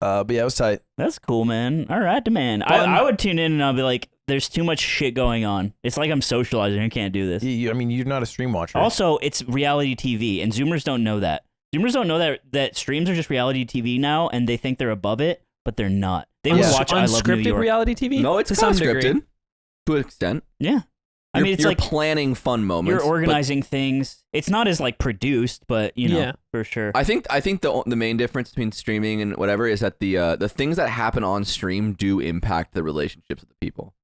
but yeah, it was tight. That's cool, man. All right, man. I would tune in and I'll be like, there's too much shit going on. It's like I'm socializing. I can't do this. I mean, you're not a stream watcher. Also, it's reality TV, and Zoomers don't know that. Zoomers don't know that streams are just reality TV now, and they think they're above it, but they're not. They will Yeah. watch I Love New Unscripted York. reality TV? No, it's to kind some of degree. scripted to an extent. Yeah. I mean, it's you're like planning fun moments. you're but organizing things. It's not as like produced, but you know, Yeah. for sure. I think the main difference between streaming and whatever is that the things that happen on stream do impact the relationships of the people.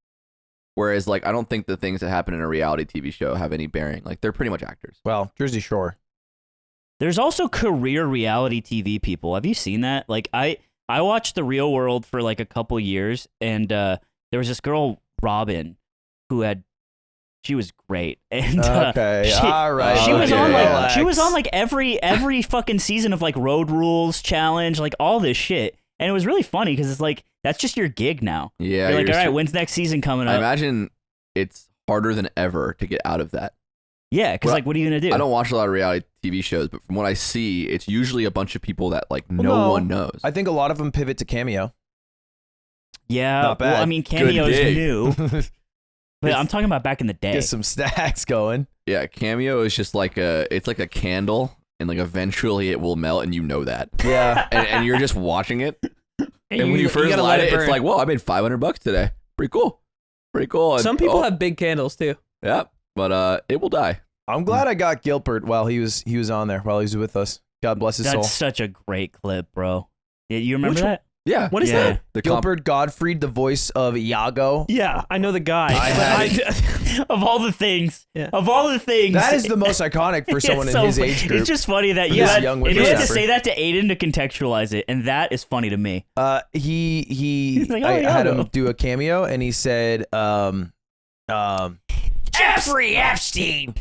Whereas, like, I don't think the things that happen in a reality TV show have any bearing. Like, they're pretty much actors. Well, Jersey Shore. There's also career reality TV people. Have you seen that? Like I watched The Real World for like a couple years, and there was this girl Robin who she was great. And Okay, all right. She was Okay. on like Relax. she was on like every fucking season of like Road Rules Challenge, like all this shit. And it was really funny because it's like that's just your gig now. Yeah, You're like, all right, so- when's next season coming I up? imagine it's harder than ever to get out of that. Yeah, because Well, like, what are you gonna do? I don't watch a lot of reality TV shows, but from what I see, it's usually a bunch of people that like no no. one knows. I think a lot of them pivot to Cameo. Yeah, Not well, I bad. mean, Cameo's dig. new, but I'm talking about back in the day. Get some stacks going. Yeah, Cameo is just like it's like a candle, and like eventually it will melt, and you know that, Yeah. and you're just watching it. And when you you first gotta light let it, burn. it's like, whoa, I made $500 today. Pretty cool. And, Some people have big candles too. yeah, but it will die. I'm glad I got Gilbert while he was on there, while he was with us. God bless his soul. That's such a great clip, bro. Yeah, you remember Which that? Yeah. What is Yeah. that? The comp- Gilbert Gottfried, the voice of Iago. Yeah, I know the guy. I but had Of all the things, Yeah. of all the things, That is the most iconic for someone it's in so his fu- age group. It's just funny that For you this had, young and you had to whippersnapper. say that to Aiden to contextualize it, and that is funny to me. He He's like, oh, I had Iago. him do a cameo, and he said, Jeffrey Epstein,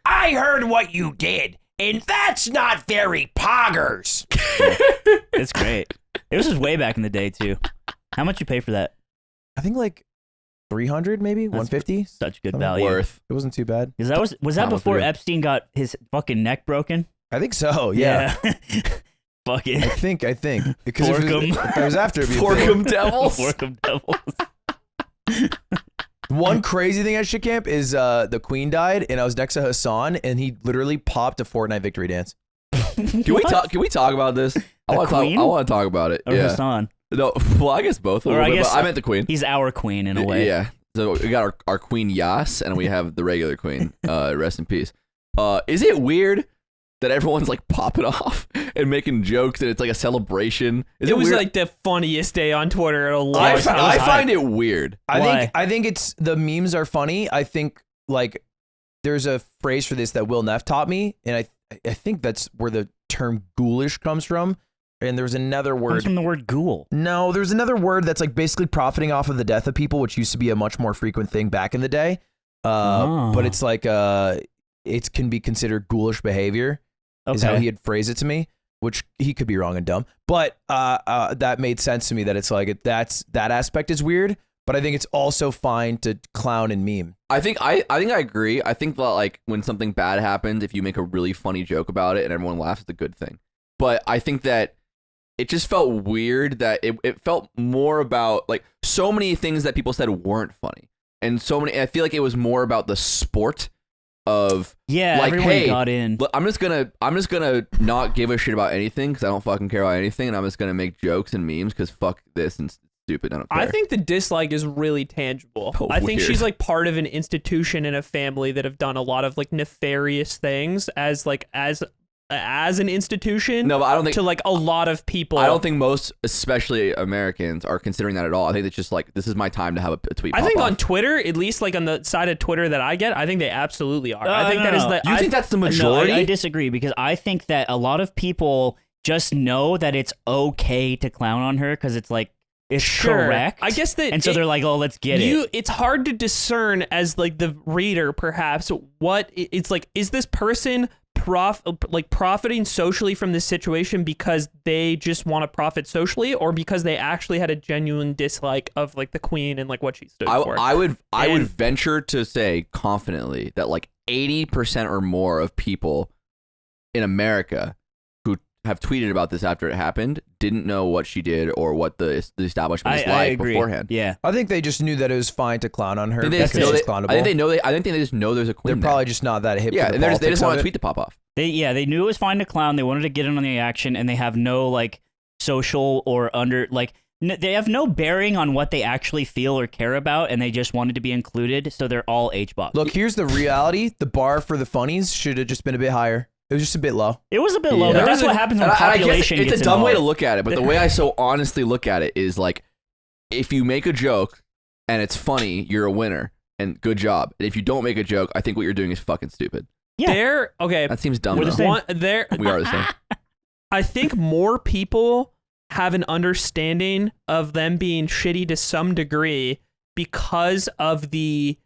I heard what you did, and that's not very poggers. It's great. It was just way back in the day too. How much you pay for that? I think like 300, maybe That's 150. Such good Something value. worth. It wasn't too bad. Because that was that Pound before through. Epstein got his fucking neck broken? I think so. Yeah. Fuck I it. think because Fork if 'em. it was after it'd be a Fork thing. 'em devils. Work of devils. One crazy thing at shit camp is the Queen died, and I was next to Hassan, and he literally popped a Fortnite victory dance. Can we talk? Can we talk about this? I want to talk. Queen? I want to talk about it. Or yeah. Hassan. No. Well, I guess both. A Or little I bit, guess- but I meant the queen. He's our queen in a way. Yeah. So we got our queen Yas, and we have the regular queen. Rest in peace. Is it weird that everyone's like popping off and making jokes, and it's like a celebration? Is it was weird? like the funniest day on Twitter in a long I, was- fi- it was I hype. find it weird. Why? I think it's the memes are funny. I think like there's a phrase for this that Will Neff taught me, and I think that's where the term ghoulish comes from. And there's another Comes word. from the word ghoul. No, there's another word that's like basically profiting off of the death of people, which used to be a much more frequent thing back in the day. But it's like it can be considered ghoulish behavior. Is how Okay. he had phrased it to me, which he could be wrong and dumb. But that made sense to me that it's like that aspect is weird, but I think it's also fine to clown and meme. I think I agree. I think that like when something bad happens, if you make a really funny joke about it and everyone laughs, it's a good thing. But I think that it just felt weird that it felt more about like so many things that people said weren't funny. And so many, I feel like it was more about the sport of Yeah, like, everyone hey, got in. look, I'm just gonna not give a shit about anything because I don't fucking care about anything, and I'm just gonna make jokes and memes because fuck this and stupid. I don't care. I think the dislike is really tangible. Oh, I think weird. she's like part of an institution and a family that have done a lot of like nefarious things as an institution. No, but I don't think to like a lot of people. I don't think most, especially Americans, are considering that at all. I think it's just like this is my time to have a tweet. I pop think off. on Twitter, at least like on the side of Twitter that I get, I think they absolutely are. I think no, that is no. the. You think that's the majority? No, I disagree because I think that a lot of people just know that it's okay to clown on her because it's like it's Sure. correct. I guess that and so they're like, oh, let's get it. It's hard to discern as like the reader, perhaps, what it's like. Is this person profiting socially from this situation because they just want to profit socially, or because they actually had a genuine dislike of like the queen and like what she stood for? I would And- venture to say confidently that like 80% or more of people in America who have tweeted about this after it happened didn't know what she did or what the establishment is I like agree. beforehand. Yeah. I think they just knew that it was fine to clown on her. I think they because just know she's they, clownable. I think they know I think they just know there's a queen. They're there. probably just not that hip. yeah, to the and they just politics want of a it. tweet to pop off. They knew it was fine to clown. They wanted to get in on the action, and they have no like social or they have no bearing on what they actually feel or care about, and they just wanted to be included, so they're all H-box. Look, here's the reality. The bar for the funnies should have just been a bit higher. It was just a bit low. It was a bit low, Yeah. but that's what happens when And I guess population it's gets a dumb way to involved. look at it, but the way I so honestly look at it is like, if you make a joke and it's funny, you're a winner, and good job. And if you don't make a joke, I think what you're doing is fucking stupid. Yeah. They're okay. That seems dumb. We're the though. same. We are the same. I think more people have an understanding of them being shitty to some degree because of the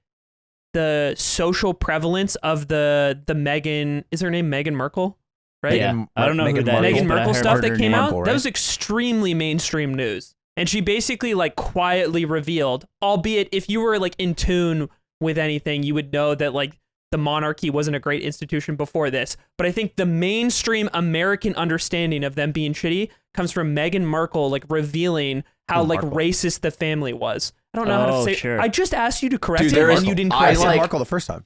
social prevalence of the Meghan. Is her name Meghan Merkel? Right? Yeah. I don't know who Meghan that Markle. is, Meghan but I Merkel heard stuff her that came name. out. Markle, That right? was extremely mainstream news. And she basically like quietly revealed, albeit if you were like in tune with anything, you would know that like the monarchy wasn't a great institution before this. But I think the mainstream American understanding of them being shitty comes from Meghan Markle like revealing how like racist the family was. I don't know how to say. Sure. I just asked you to correct Dude, it, and you didn't I correct said it. Markle the first time.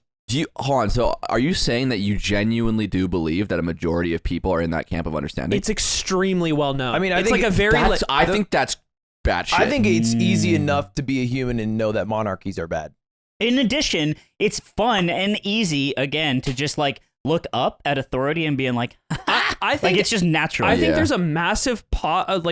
Hold on. So, are you saying that you genuinely do believe that a majority of people are in that camp of understanding? It's extremely well known. I mean, I it's think like a very. I think that's bad shit. I think it's easy enough to be a human and know that monarchies are bad. In addition, it's fun and easy, again, to just like look up at authority and being like, I think like it's just natural. I think there's a massive part of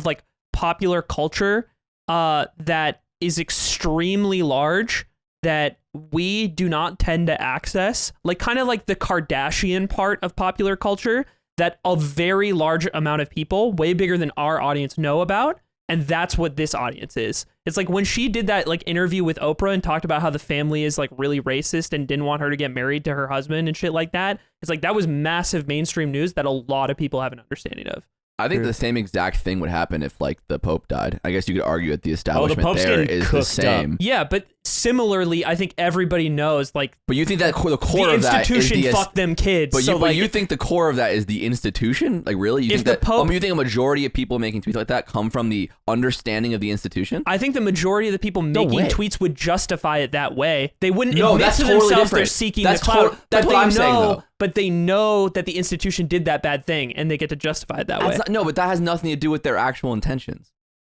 like popular culture that is extremely large that we do not tend to access, like kind of like the Kardashian part of popular culture that a very large amount of people, way bigger than our audience, know about. And that's what this audience is. It's like when she did that like interview with Oprah and talked about how the family is like really racist and didn't want her to get married to her husband and shit like that. It's like that was massive mainstream news that a lot of people have an understanding of. I think the same exact thing would happen if like the Pope died. I guess you could argue that the establishment Pope's there getting is the cooked same. up. Yeah, but similarly, I think everybody knows like But you think that the core the of that is institution fucked them kids. But, so but like, you think the core of that is the institution? Like really? You If think the that Pope- you think a majority of people making tweets like that come from the understanding of the institution? I think the majority of the people making way. tweets would justify it that way. They wouldn't No, admit that's to totally themselves they're different. seeking That's the clout. that's but what they I'm saying, know, though. But they know that the institution did that bad thing, and they get to justify it that way. No, but that has nothing to do with their actual intentions,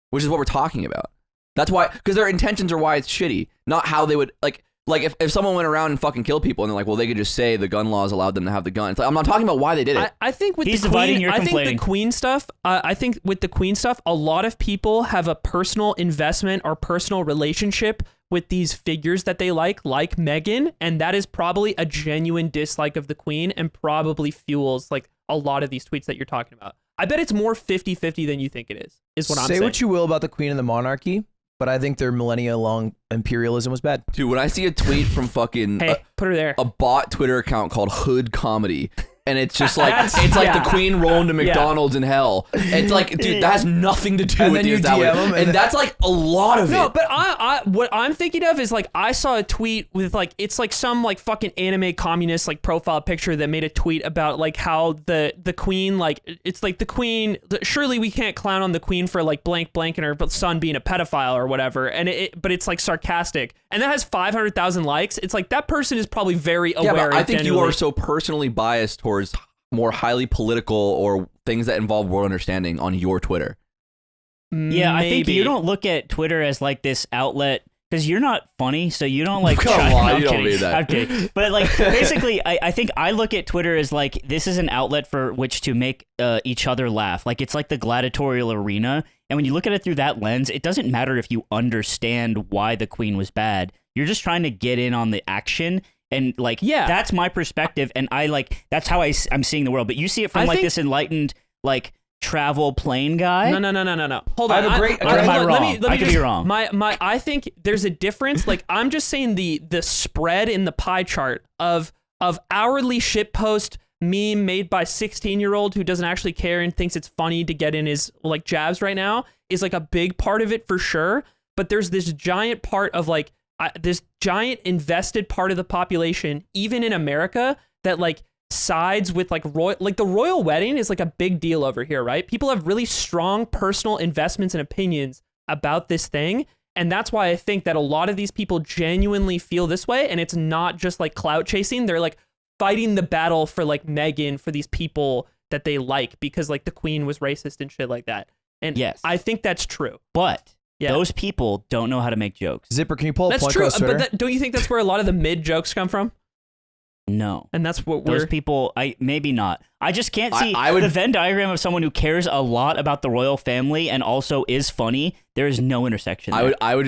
which is what we're talking about. That's why, because their intentions are why it's shitty, not how they would like if someone went around and fucking killed people and they're like, well, they could just say the gun laws allowed them to have the gun. It's like, I'm not talking about why they did it. I think with He's the dividing, Queen, you're I think the complaining. Queen stuff. I think with the Queen stuff, a lot of people have a personal investment or personal relationship with these figures that they like Meghan, and that is probably a genuine dislike of the Queen and probably fuels like a lot of these tweets that you're talking about. I bet it's more 50-50 than you think it is what I'm saying. Say what you will about the Queen and the monarchy, but I think their millennia-long imperialism was bad. Dude, when I see a tweet from fucking Hey, put her there. a bot Twitter account called Hood Comedy, and it's just like That's- the Queen rolling to McDonald's in hell. It's like, dude, that has nothing to do And with then the you establishment. DM 'em, and and that's like a lot of No, it. but I what I'm thinking of is like I saw a tweet with like it's like some like fucking anime communist like profile picture that made a tweet about like how the Queen like it's like the Queen surely we can't clown on the Queen for like blank and her son being a pedophile or whatever and but it's like sarcastic and that has 500,000 likes. It's like that person is probably very Yeah, aware. but I and think you genuinely- are so personally biased towards more highly political or things that involve world understanding on your Twitter. Yeah, I think Maybe. you don't look at Twitter as like this outlet because you're not funny, so you don't like. Come try, on, no, I'm you don't kidding. mean that. I'm kidding. But like, basically, I think I look at Twitter as like this is an outlet for which to make each other laugh. Like it's like the gladiatorial arena, and when you look at it through that lens, it doesn't matter if you understand why the Queen was bad. You're just trying to get in on the action. And like, Yeah. that's my perspective, and I like that's how I'm seeing the world. But you see it from I like think- this enlightened like travel plane guy. No. Hold on. I have a great- Or am I let wrong? me I could just- be wrong. I think there's a difference. Like I'm just saying the spread in the pie chart of hourly shitpost meme made by 16-year-old who doesn't actually care and thinks it's funny to get in his like jabs right now is like a big part of it for sure. But there's this giant part of like this giant invested part of the population, even in America, that like sides with like the royal wedding is like a big deal over here, right? People have really strong personal investments and opinions about this thing. And that's why I think that a lot of these people genuinely feel this way. And it's not just like clout chasing. They're like fighting the battle for like Meghan, for these people that they like because like the Queen was racist and shit like that. And Yes. I think that's true. But Yeah. those people don't know how to make jokes. Zipper, can you pull up That's point true. across Twitter? But don't you think that's where a lot of the mid jokes come from? No. And that's what Those we're... people, maybe not. I just can't see I would- the Venn diagram of someone who cares a lot about the royal family and also is funny. There is no intersection. There. I would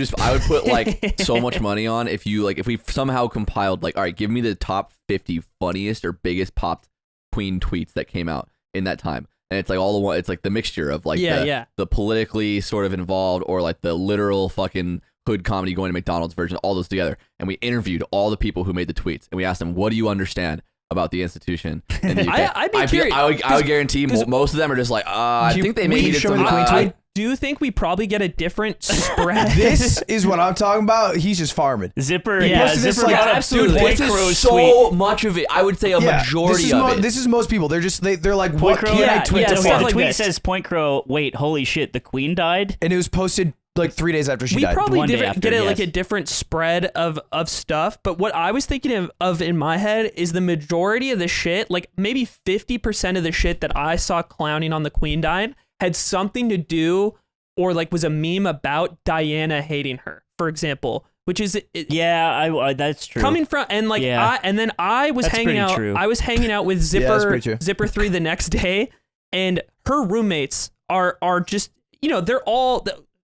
put like so much money on if we somehow compiled like, all right, give me the top 50 funniest or biggest popped Queen tweets that came out in that time. And it's like it's like the mixture of like the politically sort of involved or like the literal fucking hood comedy going to McDonald's version, all those together. And we interviewed all the people who made the tweets and we asked them, what do you understand about the institution in the UK? I'd be curious. I would guarantee most of them are just like, I think they Will maybe you did show me some. the Queen tweet? do think we probably get a different spread. This is what I'm talking about. He's just farming. Zipper, He yeah, posted this, Zipper like, got a absolutely. Point This Crow is tweet. so much of it. I would say a majority of it. This is most people. They're just they're like, Point what Crow, can I yeah, tweet yeah, to stuff The fuck? like tweet this. says Point Crow, wait, holy shit, the queen died? And it was posted like 3 days after she We died. probably One day get after, like yes. a different spread of stuff, but what I was thinking of in my head is the majority of the shit, like maybe 50% of the shit that I saw clowning on the queen dying had something to do or like was a meme about Diana hating her, for example, which is Yeah, I that's true. coming from and like Yeah. I was That's hanging pretty out. true. I was hanging out with that's pretty true. Zipper 3 the next day, and her roommates are just they're all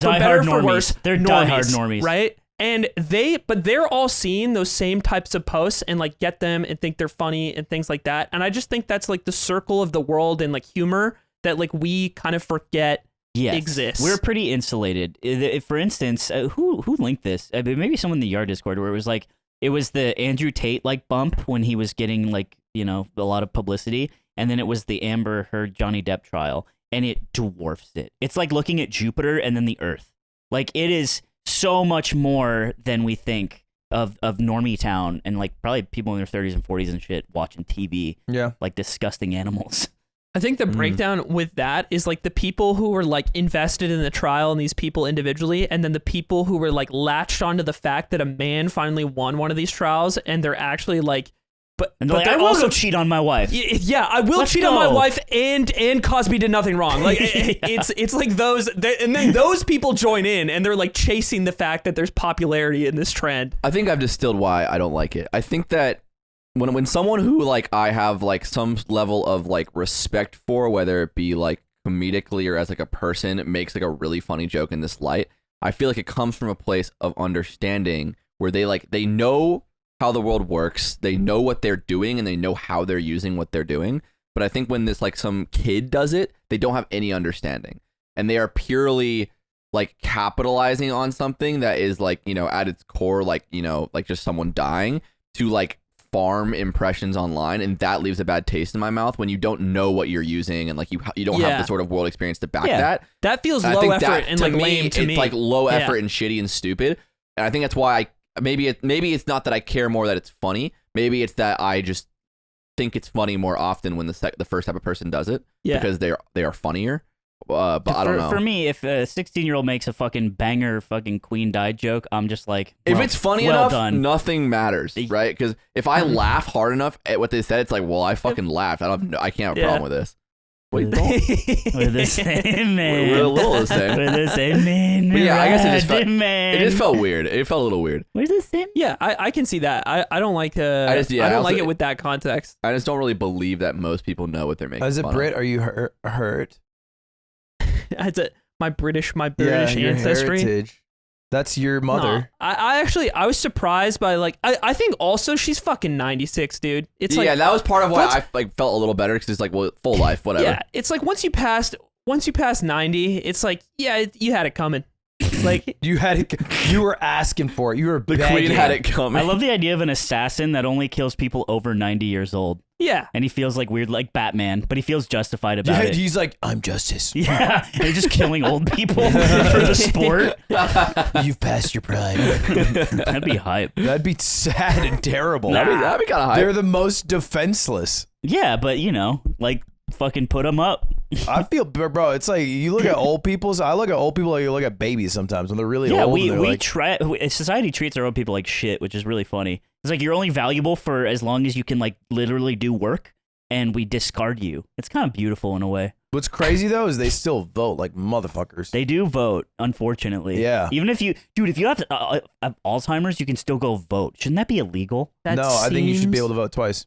for Die better hard or for normies. worse, They're die-hard normies. right? And they're all seeing those same types of posts and like get them and think they're funny and things like that. And I just think that's like the circle of the world and like humor that like we kind of forget exists. We're pretty insulated. For instance, who linked this? Maybe someone in the Yard Discord where it was the Andrew Tate like bump when he was getting like a lot of publicity, and then it was the Amber Heard Johnny Depp trial, and it dwarfs it. It's like looking at Jupiter and then the Earth. Like it is so much more than we think of Normie Town, and like probably people in their 30s and 40s and shit watching TV. Yeah. Like disgusting animals. I think the breakdown with that is like the people who were like invested in the trial and these people individually, and then the people who were like latched onto the fact that a man finally won one of these trials, and they're actually like, but And they're like, I will also cheat on my wife. Yeah, I will Let's cheat on my go. wife, and Cosby did nothing wrong. Like it's like those, and then those people join in, and they're like chasing the fact that there's popularity in this trend. I think I've distilled why I don't like it. I think that when someone who like I have like some level of like respect for, whether it be like comedically or as like a person, makes like a really funny joke in this light, I feel like it comes from a place of understanding where they know how the world works, they know what they're doing, and they know how they're using what they're doing. But I think when this like some kid does it, they don't have any understanding, and they are purely like capitalizing on something that is like at its core like like just someone dying to like farm impressions online, and that leaves a bad taste in my mouth when you don't know what you're using, and like you don't have the sort of world experience to back that. That feels And I low think effort that, and to like me, lame to it's me. like low effort and shitty and stupid. And I think that's why maybe it's not that I care more that it's funny. Maybe it's that I just think it's funny more often when the first type of person does it, because they are funnier. But I don't know. For me, if a 16-year-old makes a fucking banger fucking queen died joke, I'm just like, if well, it's funny well enough, done. nothing matters, right? Because if I laugh hard enough at what they said, it's like, well, I fucking laughed. I can't have a problem with this. Wait, don't. We're the same man. We're a little the same. We're the same man. But yeah, I guess man. it just felt weird. It felt a little weird. We're the same. Yeah, I can see that. I don't like I don't like it with that context. I just don't really believe that most people know what they're making. As a fun Brit, of. are you hurt? As my British Your ancestry. heritage. That's your mother. No, I was surprised by like I think also she's fucking 96, dude. It's like that was part of why I like felt a little better, because it's like, well, full life, whatever. yeah, it's like once you pass 90, it's like you had it coming. Like You were asking for it. You were The begging. queen had it coming. I love the idea of an assassin that only kills people over 90 years old. yeah. And he feels like weird, like Batman, but he feels justified about Yeah, it. he's like, I'm justice. Yeah, and he's just killing old people for the sport. You've passed your prime. That'd be hype. That'd be sad and terrible. That'd be kind of hype. They're the most defenseless. Yeah, but like fucking put them up. I feel, bro, it's like you look at old people's. I look at old people like you look at babies sometimes when they're really Yeah, old. we like, try. Society treats our old people like shit, which is really funny. It's like you're only valuable for as long as you can like literally do work, and we discard you. It's kind of beautiful in a way. What's crazy though is they still vote like motherfuckers. They do vote, unfortunately. Yeah. Even if you have Alzheimer's, you can still go vote. Shouldn't that be illegal? That No, I think you should be seems- able to vote twice.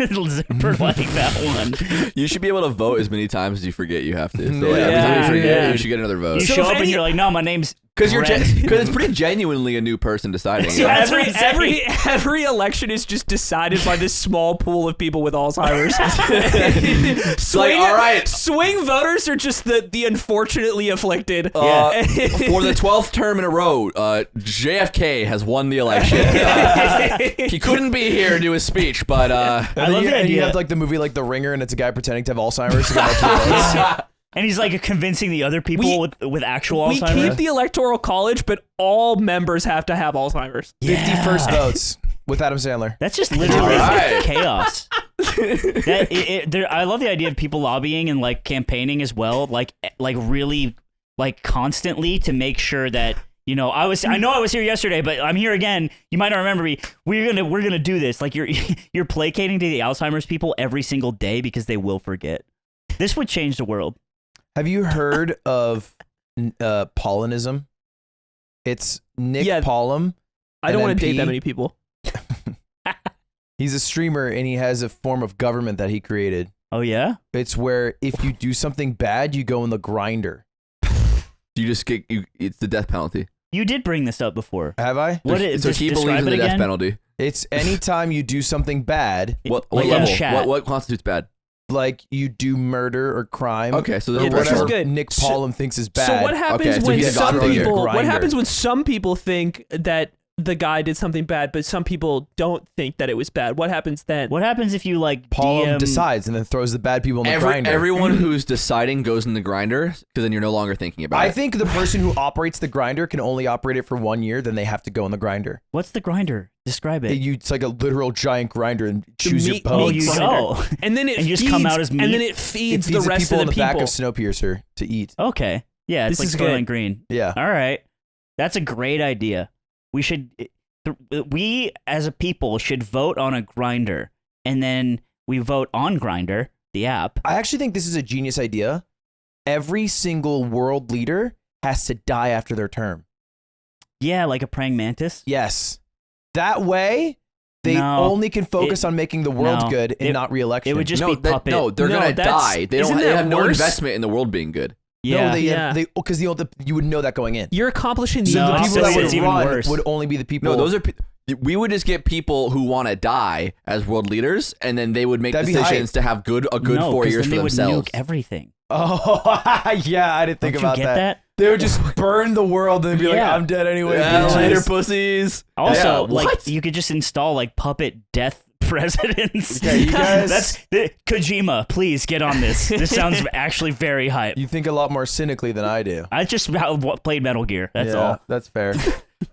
Zipper like that one. You should be able to vote as many times as you forget you have to. So like, Yeah. every time you forget, Yeah. you should get another vote. You So show if up and any- you're like, no, my name's Because Brett. it's pretty genuinely a new person deciding. So Yeah. every election is just decided by this small pool of people with Alzheimer's. All right. Swing voters are just the unfortunately afflicted. For the 12th term in a row, JFK has won the election. He couldn't be here to do his speech, but I love the And you idea. have like the movie like The Ringer, and it's a guy pretending to have Alzheimer's. To get multiple votes. And he's like convincing the other people with actual We Alzheimer's. keep the electoral college, but all members have to have Alzheimer's. 51st votes with Adam Sandler. That's just literally Alright. chaos. I love the idea of people lobbying and like campaigning as well, like really like constantly to make sure that I know I was here yesterday, but I'm here again. You might not remember me. We're gonna do this. Like you're placating to the Alzheimer's people every single day because they will forget. This would change the world. Have you heard of polonism? It's Nick Pollum. I don't want to MP. date that many people. He's a streamer and he has a form of government that he created. Oh yeah? It's where if you do something bad, you go in the grinder. You just get it's the death penalty. You did bring this up before. Have I? What is So he believes in the death penalty. It's anytime you do something bad, What Like level? in chat. What constitutes bad? like you do murder or crime. Okay, so or this is whatever good. Nick So- Pollum thinks is bad. So what happens Okay, so when he's some got the people? What grinder. happens when some people think that the guy did something bad, but some people don't think that it was bad? What happens then? What happens if you like Pollum DM decides and then throws the bad people in the grinder. Everyone who's deciding goes in the grinder because then you're no longer thinking about it. I think the person who operates the grinder can only operate it for 1 year, then they have to go in the grinder. What's the grinder? Describe it. It's like a literal giant grinder and choose your meat- pose. Oh, you grinder. know. And then it And you feeds, just come out as and then meat? it It feeds feeds the rest people of in the the back people. of Snowpiercer to eat. Okay. Yeah, it's This like is Soylent good. Green. Yeah. All right. That's a great idea. We as a people should vote on a grinder, and then we vote on Grinder, the app. I actually think this is a genius idea. Every single world leader has to die after their term. Yeah, like a praying mantis. Yes. That way, they No. only can focus on making the world no. good and not re-election. It would just no, be puppet. they're No, gonna that's- die. They isn't don't. They that have no worse? investment in the world being good. yeah. No, because you would know that going in. You're accomplishing the So No, the it's people that just- would it's even run worse. would only be the people. No, those are. We would just get people who want to die as world leaders, and then they would make That'd be decisions to have a good no, 4 years then for they themselves. would nuke everything. Oh, yeah, I didn't think Don't you about get that? They would just burn the world and be like, Yeah. I'm dead anyway. Yeah, bitches. later, pussies. Also, Yeah, like what? you could just install like puppet death presidents. Okay, you guys- That's Kojima. Please get on this. This sounds actually very hype. You think a lot more cynically than I do. I just played Metal Gear. That's Yeah, all. That's fair.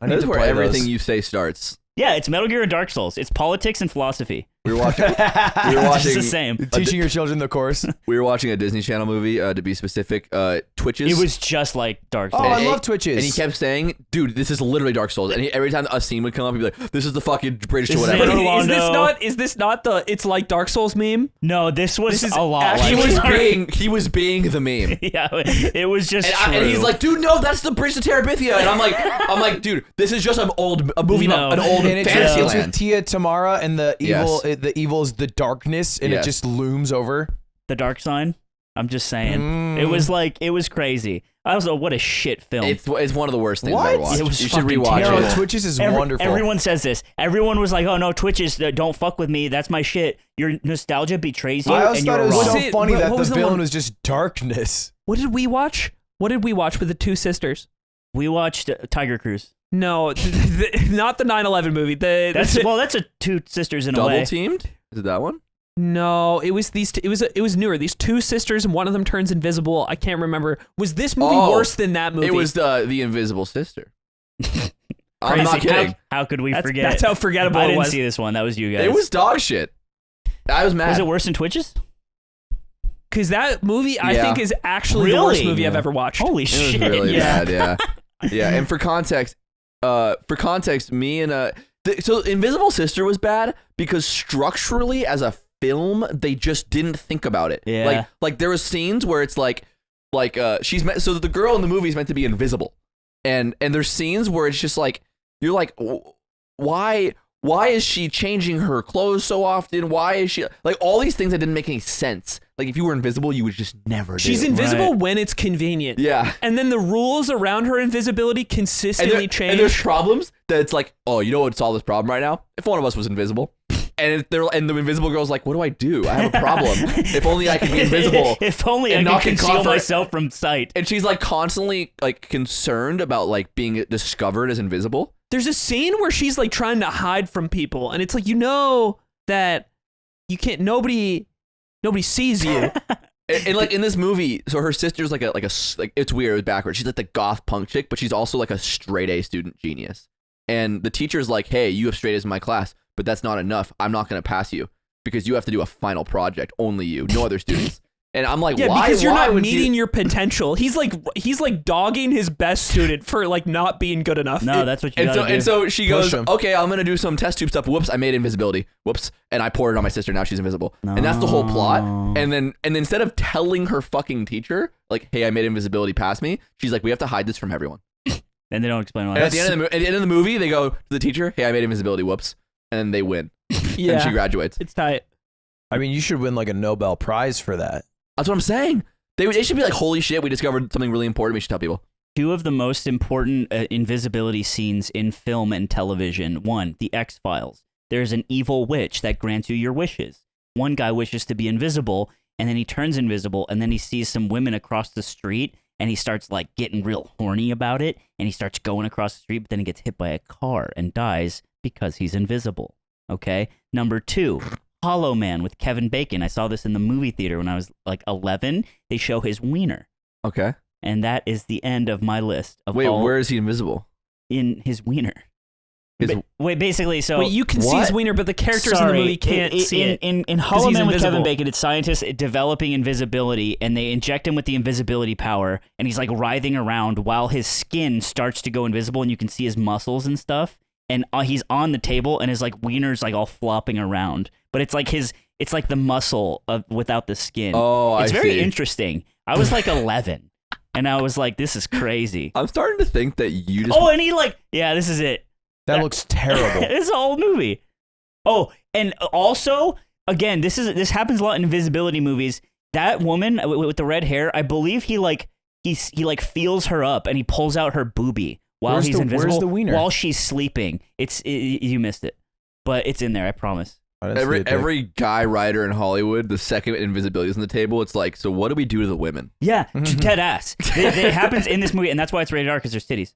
I need That's to where play everything those. you say starts. Yeah, it's Metal Gear and Dark Souls. It's politics and philosophy. We were watching. we were It's watching. the same. Teaching your children the course. We were watching a Disney Channel movie. To be specific, Twitches. It was just like Dark Oh, Souls. I And love it- Twitches. And he kept saying, "Dude, this is literally Dark Souls." And every time a scene would come up, he'd be like, "This is the fucking bridge to This is whatever." it. Is this Rolando. not? Is this not the? It's like Dark Souls meme. No, this was This is a lot actually- like He was being the meme. yeah, it was just true. And he's like, "Dude, no, that's the bridge to Terabithia." And I'm like, "Dude, this is just a old movie, No. an old and it's fantasy with land." Tia Tamara, and the evil. Yes. The evil is the darkness, and Yes. it just looms over. the dark sign. I'm just saying, Mm. it was crazy. I was like, what a shit film. It's one of the worst things What? I've ever watched. It was You should fucking rewatch terrible. No, it. Twitches is Every- wonderful. Everyone says this. Everyone was like, "Oh no, Twitches, don't fuck with me. That's my shit." Your nostalgia betrays you, I always and thought you're it was wrong. so Was it- funny what that was the the villain one- was just darkness. What did we watch? What did we watch with the two sisters? We watched Tiger Cruise. No, not the 9/11 movie. That's a two sisters in a Double way. teamed? Is it that one? No, it was these. It was newer. These two sisters, and one of them turns invisible. I can't remember. Was this movie Oh, worse than that movie? It was the Invisible Sister. I'm not Crazy. kidding. How could we That's, forget? that's how forgettable I it didn't was. see this one. That was you guys. It was dog shit. I was mad. Was it worse than Twitches? Because that movie, I Yeah. think, is actually the worst Really? movie I've Yeah. ever watched. Holy It was shit! really yeah. bad, yeah. Yeah, and for context, me and so Invisible Sister was bad because structurally as a film, they just didn't think about it. Yeah. Like there was scenes where it's like she's meant, so the girl in the movie is meant to be invisible. And there's scenes where it's just like you're like, why is she changing her clothes so often? Why is she like all these things that didn't make any sense? Like if you were invisible, you would just never She's do. invisible Right. when it's convenient. Yeah. And then the rules around her invisibility consistently And change. there's problems that it's like, oh, you know what solve this problem right now? If one of us was invisible. And the invisible girl's like, what do I do? I have a problem. If only I could be invisible. If only I And could not get conceal caught for it. myself from sight. And she's like constantly like concerned about like being discovered as invisible. There's a scene where she's like trying to hide from people, and it's like, you know that you can't. Nobody sees you. And like in this movie, so her sister's like it's weird, it's backwards. She's like the goth punk chick, but she's also like a straight A student genius. And the teacher's like, hey, you have straight A's in my class, but that's not enough. I'm not going to pass you because you have to do a final project. Only you, no other students. And I'm like, yeah, why? Because you're why not would meeting your potential. He's like dogging his best student for like not being good enough. No, that's what you gotta do. And so she goes, him. okay, I'm gonna do some test tube stuff. Whoops, I made invisibility. Whoops, and I poured it on my sister. Now she's invisible. And that's the whole plot. And then instead of telling her fucking teacher, like, hey, I made invisibility, pass me, she's like, we have to hide this from everyone. And they don't explain why. And at the end of the movie, they go to the teacher, hey, I made invisibility. Whoops, and then they win. Yeah, and she graduates. it's tight. I mean, you should win like a Nobel Prize for that. That's what I'm saying. They should be like, holy shit, we discovered something really important. We should tell people. Two of the most important invisibility scenes in film and television. One, The X-Files. There's an evil witch that grants you your wishes. One guy wishes to be invisible, and then he turns invisible, and then he sees some women across the street, and he starts like getting real horny about it, and he starts going across the street, but then he gets hit by a car and dies because he's invisible. Okay? Number two, Hollow Man with Kevin Bacon. I saw this in the movie theater when I was like 11. They show his wiener. Okay. And that is the end of my list. Of Wait, all where is he invisible? in his wiener. His- Wait, basically, so Wait, you can see his wiener, but the characters in the movie can't see it. In Hollow he's Man with Kevin invisible. Bacon, it's scientists developing invisibility, and they inject him with the invisibility power, and he's like writhing around while his skin starts to go invisible, and you can see his muscles and stuff. And he's on the table, and his like wiener's like all flopping around, but it's like it's like the muscle of without the skin. Oh, it's I very see. interesting. I was like 11, and I was like, this is crazy. I'm starting to think that you just. Oh, and he like, yeah, this is it. That looks terrible. It's a whole movie. Oh, and also, again, this happens a lot in invisibility movies. That woman with the red hair, I believe he feels her up and he pulls out her boobie while he's invisible. Where's the wiener? While she's sleeping. You missed it, but it's in there. I promise. I didn't see it there. Every guy writer in Hollywood, the second invisibility is on the table, it's like, so what do we do to the women? Yeah, dead ass. It happens in this movie, and that's why it's rated R, because there's titties.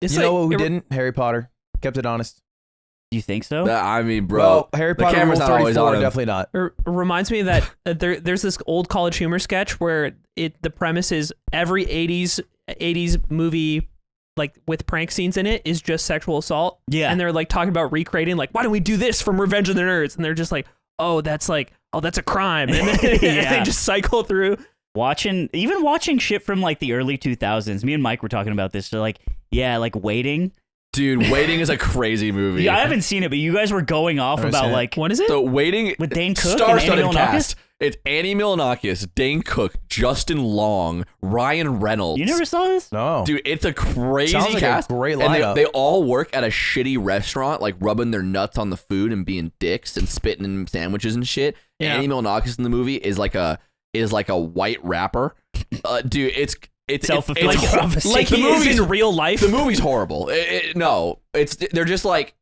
It's You like, know what we didn't? Harry Potter. Kept it honest. Do you think so? I mean, bro, Well, Harry the Potter Rule camera's not always 34, on him. definitely not. It reminds me that there's this old College Humor sketch where the premise is every 80s movie like with prank scenes in it is just sexual assault. Yeah. And they're like talking about recreating like, why don't we do this from Revenge of the Nerds? And they're just like, oh, that's a crime. And then they just cycle through. Watching shit from like the early 2000s. Me and Mike were talking about this. So like, yeah, like Waiting. Dude, Waiting is a crazy movie. Yeah, I haven't seen it, but you guys were going off Never about seen it. like What is it? So Waiting with Dane Cook and star-studded Annie Milonakis? cast. It's Annie Milonakis, Dane Cook, Justin Long, Ryan Reynolds. You never saw this? No. Dude, it's a crazy Sounds like a cast. great and lineup. they all work at a shitty restaurant, like rubbing their nuts on the food and being dicks and spitting in sandwiches and shit. Yeah. Annie Milonakis in the movie is like a white rapper. Dude, it's Self-fulfilling prophecy. Like the he is movie's- in real life. The movie's horrible. They're just like,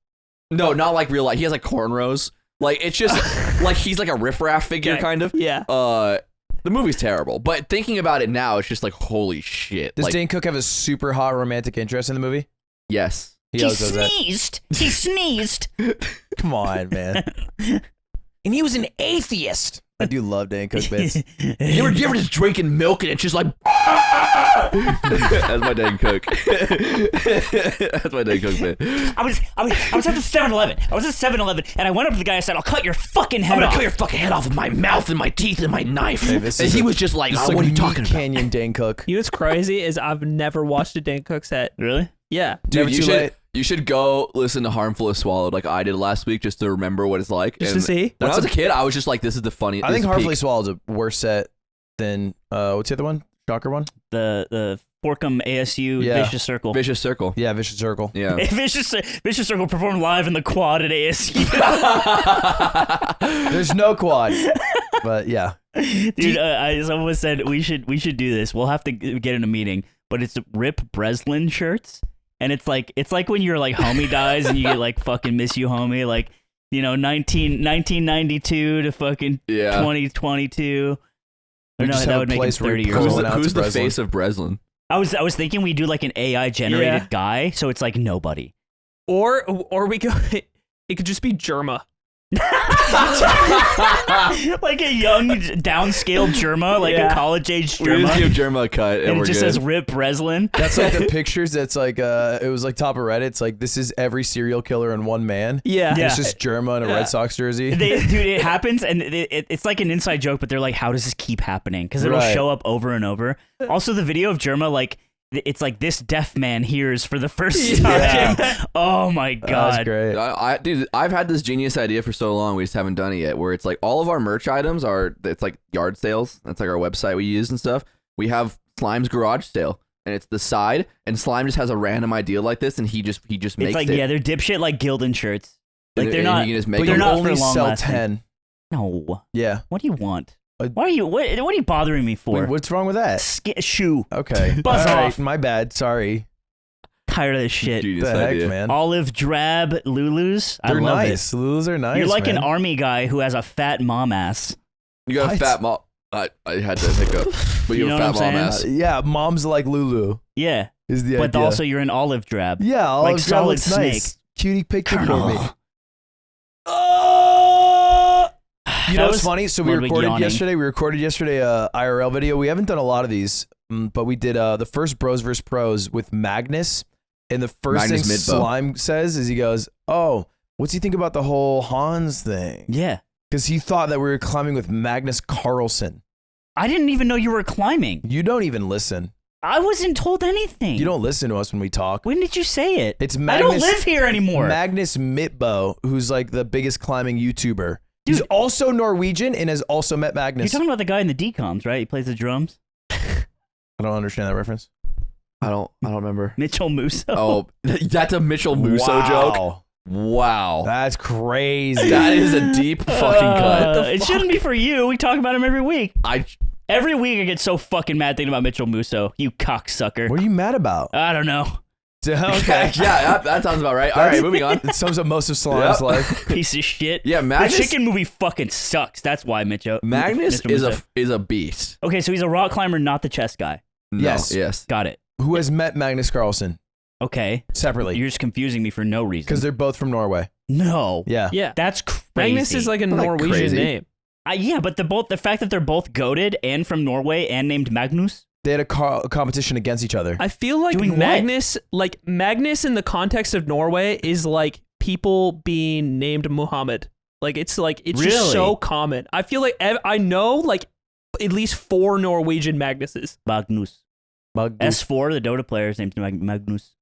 no, not like real life. He has like cornrows. Like it's just like he's like a riffraff figure Okay. kind of. Yeah. The movie's terrible. But thinking about it now, it's just like holy shit. Does like, Dane Cook have a super hot romantic interest in the movie? yes. He always does that. He sneezed. Come on, man. And he was an atheist. I do love Dane Cook bits. You ever just drinking milk and it's just like that's my Dane Cook. That's my Dane Cook bit. I was at the 7-Eleven. I was at 7-Eleven, and I went up to the guy and said, "I'll cut your fucking head off." fucking head off with my mouth and my teeth and my knife. Hey, this and is he a- was just like, It's oh, like what are you Meat talking about? Canyon Dane Cook. You know what's crazy is I've never watched a Dane Cook set. Really? Yeah. Dude, Never too late. you should go listen to Harmful as Swallowed like I did last week just to remember what it's like. Just And to see? When I was a kid, I was just like, this is the funny. I think this is Harmfully peak. Swallowed's a worse set than what's the other one? Shocker one? The Forkham ASU Yeah. Vicious Circle. Vicious Circle. Yeah, Vicious Circle. Yeah. Vicious Circle performed live in the quad at ASU. There's no quad, but yeah. Dude, someone said we should do this. We'll have to get in a meeting, but it's rip Breslin shirts, and it's like when your like homie dies and you get like fucking miss you homie, like 1992 to fucking Yeah. 2022. Or We no, just that have would a make him place where 30 you years pull Who's old. it out who's to the Breslin. face of Breslin? I was thinking we do like an AI generated Yeah. guy, so it's like nobody. Or we go it could just be Germa. Like a young downscaled Germa, like a college age We just Germa. give Germa a cut, and And it we're just good. says "Rip Breslin." That's like the pictures. That's like it was like top of Reddit. It's like this is every serial killer in one man. Yeah. And Yeah. It's just Germa in a Red Sox jersey. Dude, it happens, and it's like an inside joke, but they're like, how does this keep happening? Because it'll Right. show up over and over. Also, the video of Germa, like, it's like this deaf man hears for the first time. Oh my That's god. great. Dude, I've had this genius idea for so long, we just haven't done it yet, where it's like all of our merch items it's like yard sales. That's like our website we use and stuff. We have Slime's garage sale, and it's the side, and Slime just has a random idea like this, and he just makes It's like, it. yeah, they're dipshit like Gildan shirts. Like, And- they're and not, you can just make But they're you not only for long sell lasting. 10. No. Yeah. What do you want? What What are you bothering me for? Wait, what's wrong with that? Shoe. Okay. Buzz All right, off. my bad. Sorry. Tired of this shit. Genius What the heck, idea. man? Olive drab Lulus. I They're love nice. Lulus are nice. it. You're like man. an army guy who has a fat mom ass. You got What? a fat mom. I had to hiccup, but you You have know a what fat I'm mom saying? ass. Yeah, mom's like Lulu. Yeah. Is the But idea. also you're an olive drab. yeah, olive like drab solid looks nice. snake. Cutie picture for me. Colonel. You That know what's was funny? So we Ludwig recorded yawning. yesterday. We recorded yesterday a IRL video. We haven't done a lot of these, but we did the first Bros vs Pros with Magnus. And the first Magnus thing Midbow. Slime says is he goes, "Oh, what's he think about the whole Hans thing?" Yeah. Because he thought that we were climbing with Magnus Carlsen. I didn't even know you were climbing. You don't even listen. I wasn't told anything. You don't listen to us when we talk. When did you say it? It's I Magnus. don't live here anymore. Magnus Midbow, who's like the biggest climbing YouTuber. He's Dude. also Norwegian and has also met You're Magnus. talking about the guy in the decoms, right? He plays the drums. I don't understand that reference. I don't remember. Mitchell Musso. Oh, that's a Mitchell Musso joke. Wow, That's crazy. that is a deep fucking cut. It shouldn't be for you. We talk about him every week. I Every week I get so fucking mad thinking about Mitchell Musso. You cocksucker. What are you mad about? I don't know. Okay. yeah, that sounds about right. All right, moving on. It sums up most of Slime's Yep. life. Piece of shit. Yeah, The Magnus. chicken movie fucking sucks. That's why Mitchell. Magnus Mr. is Musso. a beast. Okay, so he's a rock climber, not the chest guy. No, Yes. yes. Got it. Who has met Magnus Carlsen Okay. separately? You're just confusing me for no reason. Because they're both from Norway. No. Yeah. Yeah. That's crazy. Magnus is like a Not like Norwegian crazy. name. Yeah, but the fact that they're both goated and from Norway and named Magnus. They had a competition against each other. I feel like Doing what? Magnus in the context of Norway is like people being named Muhammad. Like it's just Really? so common. I feel like I know like at least 4 Norwegian Magnuses. Magnus. S4, the Dota player, is named Magnus.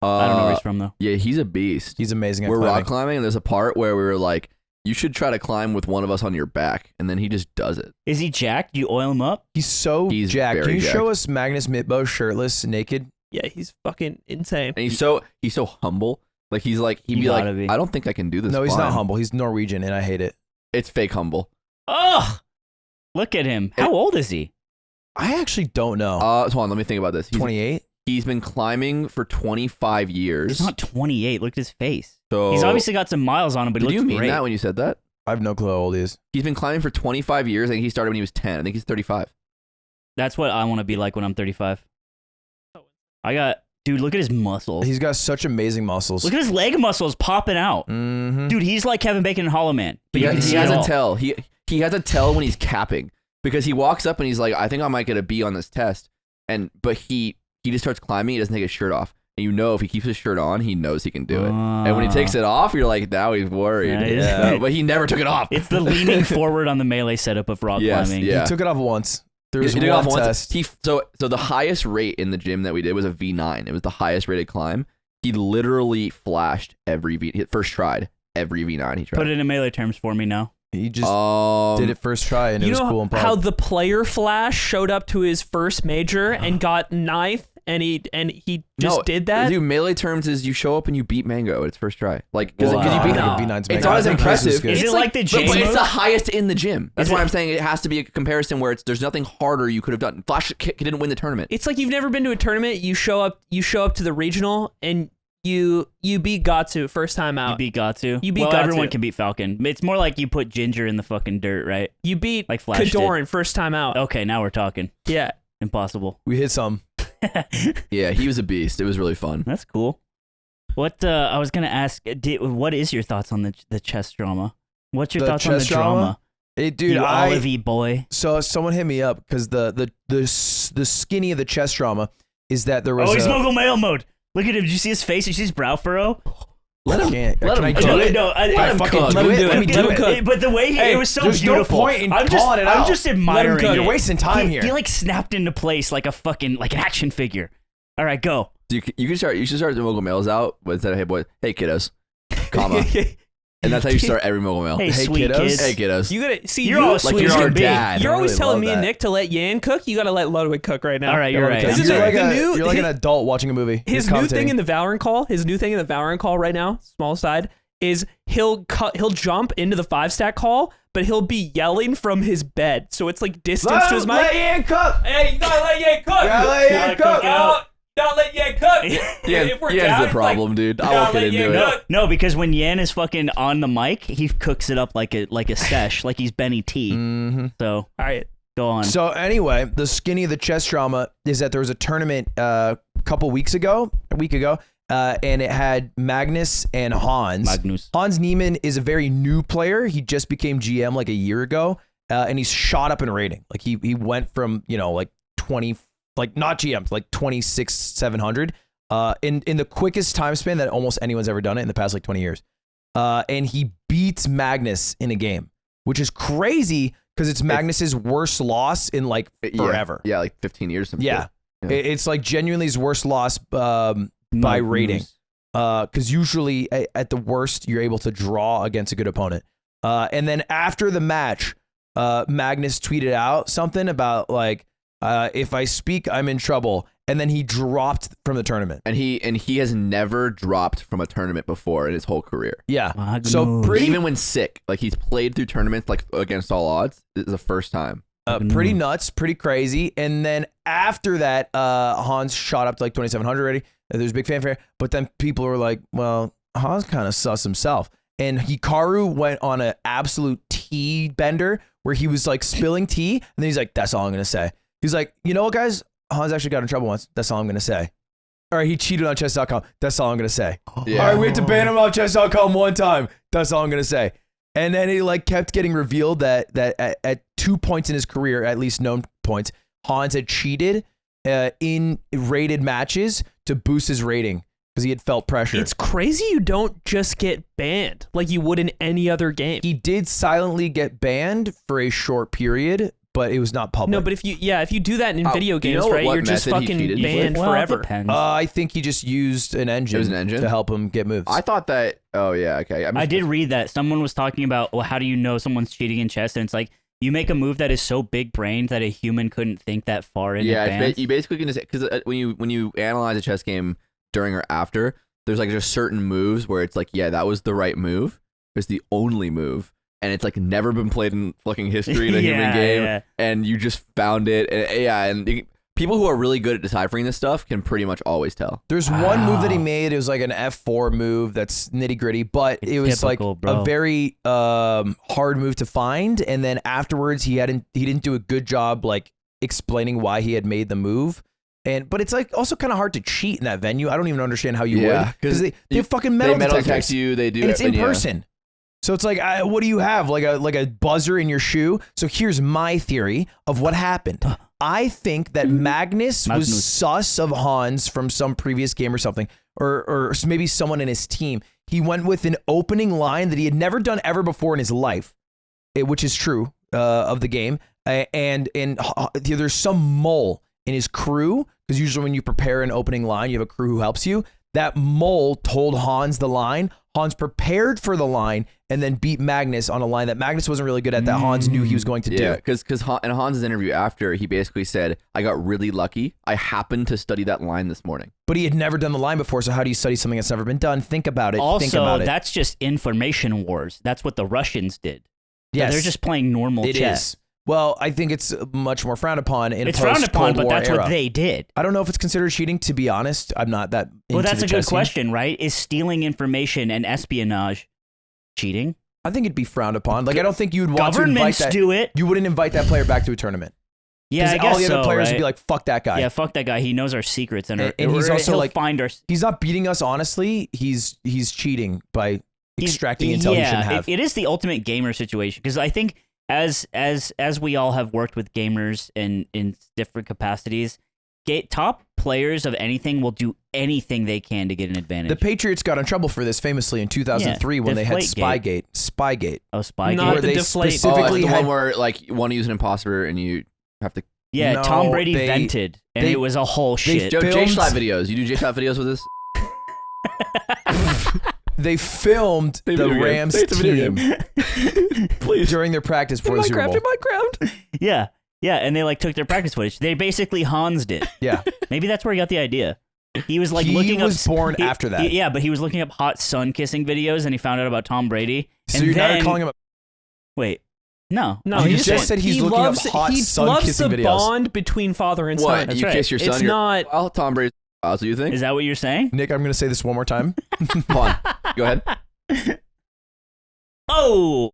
I don't know where he's from though. Yeah, he's a beast. He's amazing at We're climbing. rock climbing, and there's a part where we were like, "You should try to climb with one of us on your back," and then he just does it. Is he jacked? Do you oil him up? He's so He's jacked. Can very you show jacked. us Magnus Midbow shirtless, naked? Yeah, he's fucking insane. And he's so humble. Like he'd You be like, gotta be. "I don't think I can do this." No, he's climb." not humble. He's Norwegian, and I hate it. It's fake humble. Ugh! Look at him. How old is he? I actually don't know. So hold on, let me think about this. 28? He's been climbing for 25 years. He's not 28. Look at his face. So He's obviously got some miles on him, but he Did looks you mean great. that when you said that? I have no clue how old he is. He's been climbing for 25 years. I think he started when he was 10. I think he's 35. That's what I want to be like when I'm 35. Dude, look at his muscles. He's got such amazing muscles. Look at his leg muscles popping out. Mm-hmm. Dude, he's like Kevin Bacon and Hollow Man. But you can He see has it a all. tell. He has a tell when he's capping because he walks up and he's like, "I think I might get a B on this test," but he just starts climbing. He doesn't take his shirt off, and you know if he keeps his shirt on, he knows he can do it. And when he takes it off, you're like, now he's worried. Yeah. But he never took it off. It's the leaning forward on the melee setup of rock Yes, climbing. yeah. He took it off once. There was He took it one off once. test. So the highest rate in the gym that we did was a V9. It was the highest rated climb. He literally flashed every first tried every V9 he tried. Put it in melee terms for me now. He just Um, did it first try, and it You was know cool and how pop. the player Flash showed up to his first major and got 9th, and he just No, did that? Dude, melee terms is you show up and you beat Mango at its first try. Like, because Wow. you beat No. V9's It's mega. not as I think his was impressive. good. Is it like the J but it's move? the highest in the gym. That's Is why it- I'm saying it has to be a comparison where there's nothing harder you could have done. Flash didn't win the tournament. It's like you've never been to a tournament. You show up to the regional and you beat Gatsu first time You out. beat Gatsu. You beat well, Gatsu. everyone can beat Falcon. It's more like you put Ginger in the fucking dirt, right? You beat Like Flash did. Kadoran first time out. Okay, now we're talking. Yeah. Impossible. We hit some. Yeah, he was a beast. It was really fun. That's cool. What I was gonna ask, what is your thoughts on the chess drama? What's your The thoughts on the chess drama? Dude, you Olivey boy. So someone hit me up because the skinny of the chess drama is that there was. Oh, he's mogul male mode. Look at him. Did you see his face? Did you see his brow furrow? Let him. Can I do No, it? no, Can I fucking cook. do it? Let me him do cook. it. But the way it was so there's beautiful. no point in I'm calling it out. just admiring cook. it. You're wasting time here. He like snapped into place like a fucking like an action figure. All right, go. You can start. You should start the mogul males out with that. Hey boy. Hey kiddos. Comma. And that's how you start every mogul male. Hey, Hey, sweet kiddos. kids. Hey kiddos. You gotta see. You're all like sweet you're as our can be. dad. You're I always really telling love me and that. Nick to let Yan cook. You gotta let Ludwig cook right now. All right, you're right. Because This is you're like, the new- you're like an adult watching a movie. His You're new thing commentating. in the Valorant call. His new thing in the Valorant call right now. Small side is he'll jump into the 5-stack call, but he'll be yelling from his bed. So it's like distance to his mic. Let Ian cook. Hey, you gotta let Yan cook. Gotta let Ian cook. Don't let Yan cook. Yeah, the problem, dude. I won't get into it. No, because when Yan is fucking on the mic, he cooks it up like a sesh, like he's Benny T. Mm-hmm. So All right. go on. So anyway, the skinny of the chess drama is that there was a tournament a week ago, and it had Magnus and Hans. Magnus. Hans Niemann is a very new player. He just became GM like a year ago, and he's shot up in rating. Like he went from like 20, like not GM, like 26,700 in the quickest time span that almost anyone's ever done it in the past like 20 years. And he beats Magnus in a game, which is crazy because it's Magnus's worst loss in like forever. Yeah, like 15 years. Yeah. Yeah. It's like genuinely his worst loss by rating. Because usually at the worst, you're able to draw against a good opponent. And then after the match, Magnus tweeted out something about like, if I speak, I'm in trouble. And then he dropped from the tournament. And he has never dropped from a tournament before in his whole career. Yeah. Magnus. So pretty, Even when sick, like he's played through tournaments like against all odds. This is the first time. pretty nuts, pretty crazy. And then after that, Hans shot up to like 2,700 already. There's big fanfare. But then people were like, well, Hans kind of sus himself. And Hikaru went on an absolute tea bender where he was like spilling tea. And then he's like, that's all I'm going to say. He's like, you know what, guys? Hans actually got in trouble once. That's all I'm going to say. All right, he cheated on chess.com. That's all I'm going to say. Yeah. All right, we had to ban him off chess.com one time. That's all I'm going to say. And then he like kept getting revealed that at 2 points in his career, at least known points, Hans had cheated in rated matches to boost his rating because he had felt pressure. It's crazy you don't just get banned like you would in any other game. He did silently get banned for a short period, but it was not public. No, but if you do that in video do you games, know right? what You're just method he fucking cheated? banned Well, it forever. depends. I think he just used an engine, It was an engine? to help him get moves. I thought that. Oh yeah, okay. I did read that someone was talking about, well, how do you know someone's cheating in chess? And it's like you make a move that is so big brained that a human couldn't think that far in advance. You basically can just because when you analyze a chess game during or after, there's like just certain moves where it's like, yeah, that was the right move. It's the only move. And it's like never been played in fucking history in a human game, and you just found it. And people who are really good at deciphering this stuff can pretty much always tell. There's one move that he made. It was like an F4 move that's nitty gritty, but it was typical, like bro. a very hard move to find. And then afterwards, he didn't do a good job like explaining why he had made the move. But it's like also kind of hard to cheat in that venue. I don't even understand how you would because they have fucking metal detectors. detect you. They do, and it's in yeah. person. So it's like, what do you have? Like a buzzer in your shoe? So here's my theory of what happened. I think that Magnus was sus of Hans from some previous game or something, or maybe someone in his team. He went with an opening line that he had never done ever before in his life, which is true of the game. And there's some mole in his crew, because usually when you prepare an opening line, you have a crew who helps you. That mole told Hans the line. Hans prepared for the line and then beat Magnus on a line that Magnus wasn't really good at, that Hans knew he was going to do. Yeah, because in Hans' interview after, he basically said, I got really lucky. I happened to study that line this morning. But he had never done the line before, so how do you study something that's never been done? Think about it. Also, think about it. that's just information wars. That's what the Russians did. Yes, They're just playing normal it chess. is. Well, I think it's much more frowned upon in It's post frowned upon, Cold but War that's era. what they did. I don't know if it's considered cheating, to be honest. I'm not that into Well, that's the a good chess scene. question, right? Is stealing information and espionage cheating? I think it'd be frowned upon. Like, I don't think you'd want to invite Governments that. do it. You wouldn't invite that player back to a tournament. Yeah, I Because guess all the other so, players right? would be like, fuck that guy. Yeah, fuck that guy. He knows our secrets, and And he's also he'll like- find our. He's not beating us honestly. He's cheating by extracting intel he shouldn't have. It is the ultimate gamer situation because I think as we all have worked with gamers in different capacities, top players of anything will do anything they can to get an advantage. The Patriots got in trouble for this famously in 2003 when they had Spygate. Spygate. Oh, Spygate. Not where the they deflate. specifically the had one where like you want to use an imposter and you have to. Yeah, No, Tom Brady they- vented, and they- it was a whole shit. Joe, filmed- J-Schlatt videos. You do J-Schlatt videos with this? they filmed Say the video game. Rams Say it's a video team Please. during their practice before the Super Bowl. Minecraft. Yeah, and they like took their practice footage. They basically Hans'd it. Yeah. Maybe that's where he got the idea. He was like He looking up. was born after that. Yeah, but he was looking up hot sun kissing videos, and he found out about Tom Brady. So and you're then, not calling him a... Wait, no, No, You he just said he's looking up hot he sun loves kissing the videos. bond between father and What? son. That's You right. kiss your son? It's you're- not- Well, Tom Brady. So you think? Is that what you're saying? Nick, I'm going to say this one more time. Come on. Go ahead. Oh,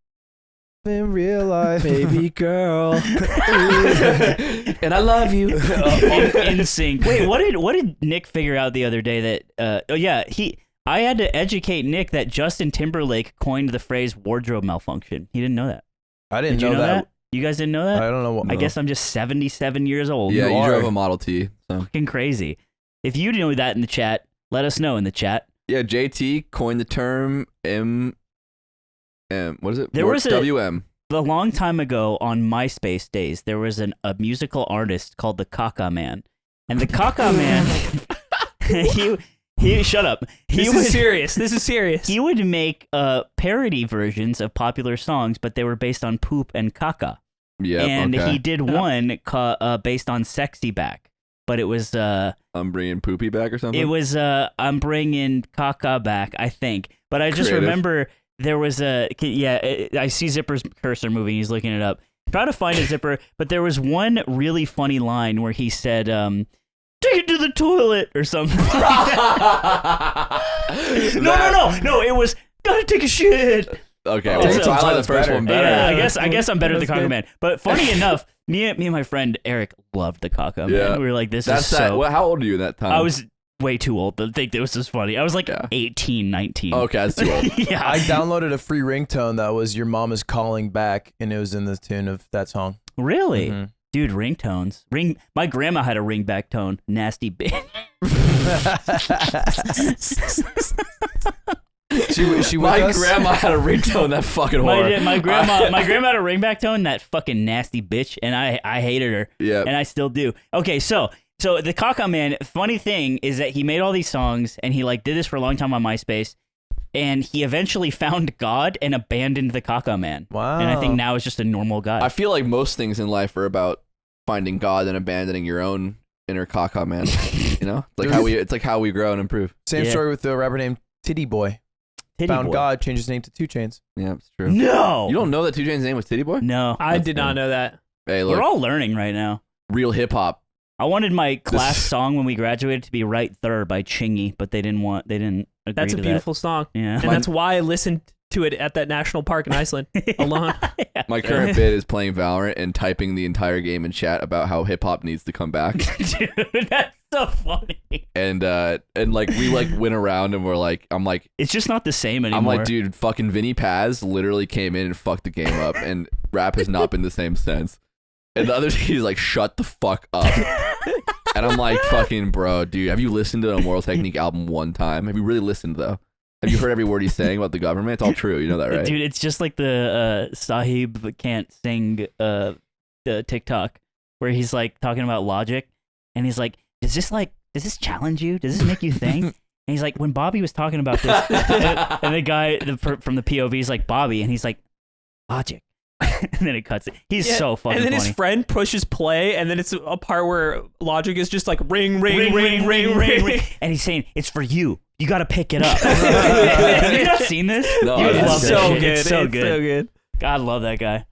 In real life. Baby girl. And I love you. in sync. Wait, what did Nick figure out the other day that? I had to educate Nick that Justin Timberlake coined the phrase wardrobe malfunction. He didn't know that. I didn't Did you know that. You guys didn't know that? I don't know what. I guess I'm just 77 years old. Yeah, you are. drove a Model T. So. Fucking crazy. If you know that in the chat, let us know in the chat. Yeah, JT coined the term what is it? There was a- WM. A long time ago on MySpace days, there was a musical artist called the Kaka Man. And the Kaka Man, he shut up. This is serious. This is serious. He would make parody versions of popular songs, but they were based on poop and caca. Yeah, And okay. he did one based on Sexy Back, but it was I'm bringing Poopy back or something? I'm bringing caca back, I think. But I just Creative. remember there was I see Zipper's cursor moving. He's looking it up. Try to find a Zipper, but there was one really funny line where he said, "Take it to the toilet" or something. No. It was gotta take a shit. Okay, Oh, well, so- so I like the first better. one better. Yeah, I guess I'm better than the That's Caca good. Man. But funny enough, me and my friend Eric loved the Caca Man. Yeah. We were like, this That's is that. so. How old are you at that time? I was way too old to think this was funny. I was like Yeah. 18, 19. Okay, that's too old. Yeah. I downloaded a free ringtone that was "Your Mom Is Calling Back," and it was in the tune of that song. Really? Mhm. Dude, ringtones. My grandma had a ringback tone. Nasty bitch. She with My us? grandma had a ringtone. That fucking whore. My grandma had a ringback tone, that fucking nasty bitch, and I hated her. Yeah. And I still do. Okay, so the Caca Man, funny thing is that he made all these songs and he like did this for a long time on MySpace, and he eventually found God and abandoned the Caca Man. Wow. And I think now is just a normal guy. I feel like most things in life are about finding God and abandoning your own inner caca man. You know, it's like how we grow and improve. Same Yeah. story with the rapper named Titty Boy. Titty Found boy. God, changed his name to 2 Chainz. Yeah, it's true. No. You don't know that 2 Chainz's name was Titty Boy? No. I That's did not funny. know that. Hey, look, We're all learning right now. real hip hop. I wanted my class song when we graduated to be "Right Thur" by Chingy, but they didn't agree That's a to beautiful song. that. Yeah. And that's why I listened to it at that national park in Iceland alone. My current bit is playing Valorant and typing the entire game in chat about how hip hop needs to come back. Dude, that's so funny. and like we like went around and we're like, I'm like, It's just not the same anymore. I'm like, dude, fucking Vinny Paz literally came in and fucked the game up, and rap has not been the same since. And the other day he's like, shut the fuck up. And I'm like, fucking bro, dude, have you listened to the Moral Technique album one time? Have you really listened though? Have you heard every word he's saying about the government? It's all true. You know that, right? Dude, it's just like the Sahib can't sing the TikTok where he's like talking about logic, and he's like, does this challenge you? Does this make you think? And he's like, when Bobby was talking about this, and the guy from the POV is like, Bobby, and he's like, logic. And then it cuts it. He's Yeah, so fucking And then funny. his friend pushes play, and then it's a part where Logic is just like ring, ring, ring, ring, ring. And he's saying, it's for you. You got to pick it up. Have you not seen this? No, You would it's love that so shit. good. It's so It's good. so good. God, love that guy.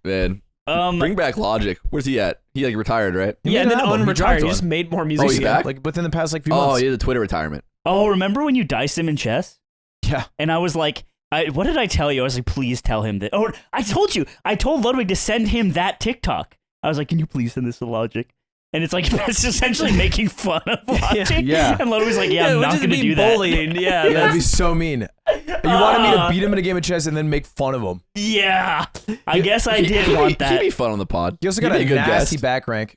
Man, bring back Logic. Where's he at? He like retired, right? He Yeah, and made then an album. He unretired. dropped He one. just made more music. Oh, he's again. back? Like within the past like few Oh, months. he had a Twitter retirement. Oh, remember when you diced him in chess? Yeah. And I was like, what did I tell you? I was like, please tell him that. Oh, I told you. I told Ludwig to send him that TikTok. I was like, can you please send this to Logic? And it's like, it's essentially making fun of Logic. Yeah. And Ludwig's like, yeah, I'm we're not just going to being do that. bullying. Yeah, Yeah, that'd that's be so mean. You wanted me to beat him in a game of chess and then make fun of him. Yeah, I guess I did want that. He'd be fun on the pod. He also got a nasty back rank.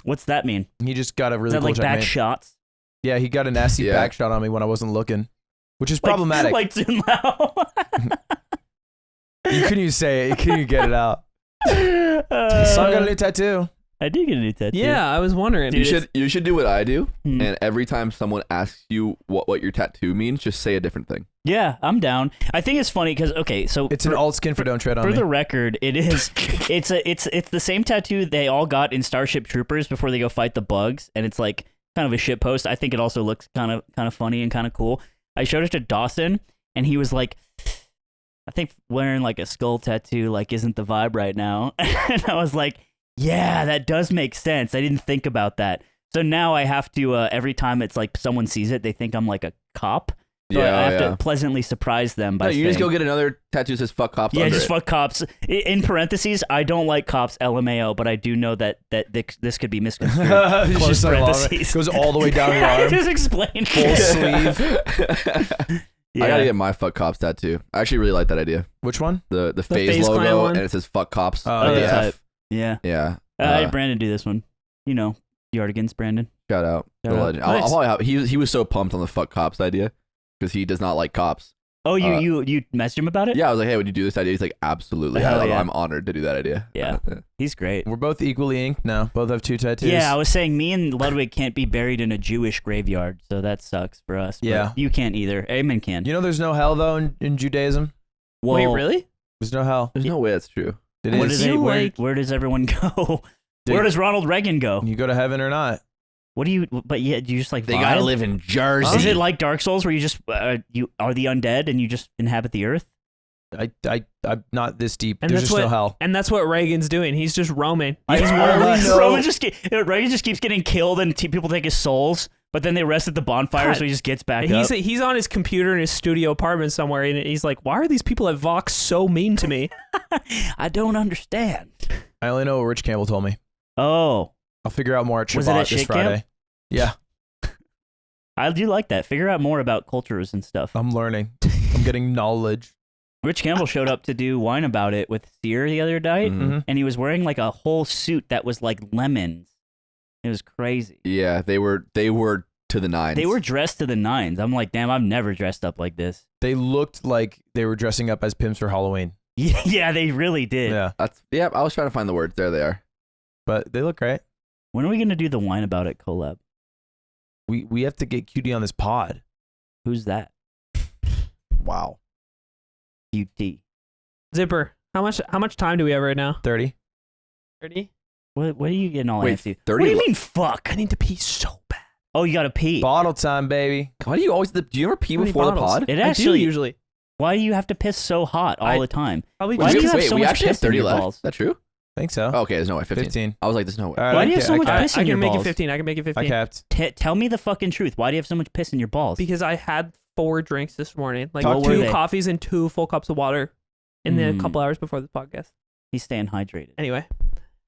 What's that mean? He just got a really Is that cool like back checkmate. shots? Yeah, he got a nasty back shot on me when I wasn't looking, which is problematic. Like Zun Lao. You couldn't even say it. You couldn't even get it out. Son got a new tattoo. I did get a new tattoo. Yeah, I was wondering. You should do what I do, and every time someone asks you what your tattoo means, just say a different thing. Yeah, I'm down. I think it's funny because so It's an alt skin for Don't Tread on Me. For the record, it is. It's the same tattoo they all got in Starship Troopers before they go fight the bugs, and it's like kind of a shit post. I think it also looks kind of funny and kind of cool. I showed it to Dawson, and he was like, "I think wearing like a skull tattoo like isn't the vibe right now," and I was like, "Yeah, that does make sense. I didn't think about that." So now I have to every time it's like someone sees it, they think I'm like a cop. So I have to pleasantly surprise them by you saying, just go get another tattoo that says "fuck cops." Yeah, under just it. fuck cops. In parentheses, I don't like cops. LMAO, but I do know that this could be misconstrued. Close Just like parentheses. goes all the way down the arm. Just explain. Full sleeve. Yeah. I gotta get my "fuck cops" tattoo. I actually really like that idea. Which one? The FaZe FaZe Clan logo one? and it says "fuck cops." Oh, with yeah. the F. Yeah. Yeah. I had Brandon do this one. You know, Yardigans, Brandon. Shout out. Shout The out. legend. Nice. I'll probably have, he was so pumped on the "fuck cops" idea because he does not like cops. Oh, you messaged him about it? Yeah, I was like, "Hey, would you do this idea?" He's like, "Absolutely." Hell yeah. I'm honored to do that idea. Yeah. He's great. We're both equally inked now. Both have 2 tattoos. Yeah, I was saying me and Ludwig can't be buried in a Jewish graveyard, so that sucks for us. But Yeah. you can't either. Amen can. You know there's no hell, though, in Judaism? Whoa. Wait, really? There's no hell. There's no way that's true. It Where is. where does everyone go? Where does Ronald Reagan go? You go to heaven or not. What do you? But yeah, do you just like They vibe? gotta live in Jersey. Is it like Dark Souls where you just you are the undead and you just inhabit the earth? I'm not this deep. And There's that's just no what- hell. And that's what Reagan's doing. He's just roaming. I He's only roaming. know- Reagan just keeps getting killed and people take his souls, but then they rest at the bonfire, God. so he just gets back up. He's on his computer in his studio apartment somewhere, and he's like, "Why are these people at Vox so mean to me?" I don't understand. I only know what Rich Campbell told me. Oh, I'll figure out more at Was it Shabbat at this Shit Camp? Friday. Yeah, I do like that. Figure out more about cultures and stuff. I'm learning. I'm getting knowledge. Rich Campbell showed up to do Wine About It with Sear the other night, Mhm. and he was wearing like a whole suit that was like lemons. It was crazy. Yeah, they were to the nines. They were dressed to the nines. I'm like, damn, I've never dressed up like this. They looked like they were dressing up as pimps for Halloween. Yeah, they really did. Yeah, I was trying to find the words. There they are. but they look great. When are we gonna do the Wine About It collab? We have to get QD on this pod. Who's that? Wow. QT. Zipper, how much time do we have right now? 30. 30. What are you getting all Wait, antsy? 30 What do you mean, fuck? I need to pee so bad. Oh, you gotta pee. Bottle time, baby. Why do you always? Do you ever pee How many before the bottles? pod? It I do actually. usually. Why do you have to piss so hot all I- the time? Probably Why just do you have Wait, so we much actually have piss in 30 your left. balls? Is that true? Think so. Okay, there's no way. 15. 15. I was like, there's no way. All right, Why do you have so much I piss I in your can make balls? it 15. I can make it 15. I capped. Tell me the fucking truth. Why do you have so much piss in your balls? Because I had 4 drinks this morning, like What were 2 they? coffees and 2 full cups of water in the couple hours before the podcast. He's staying hydrated. Anyway,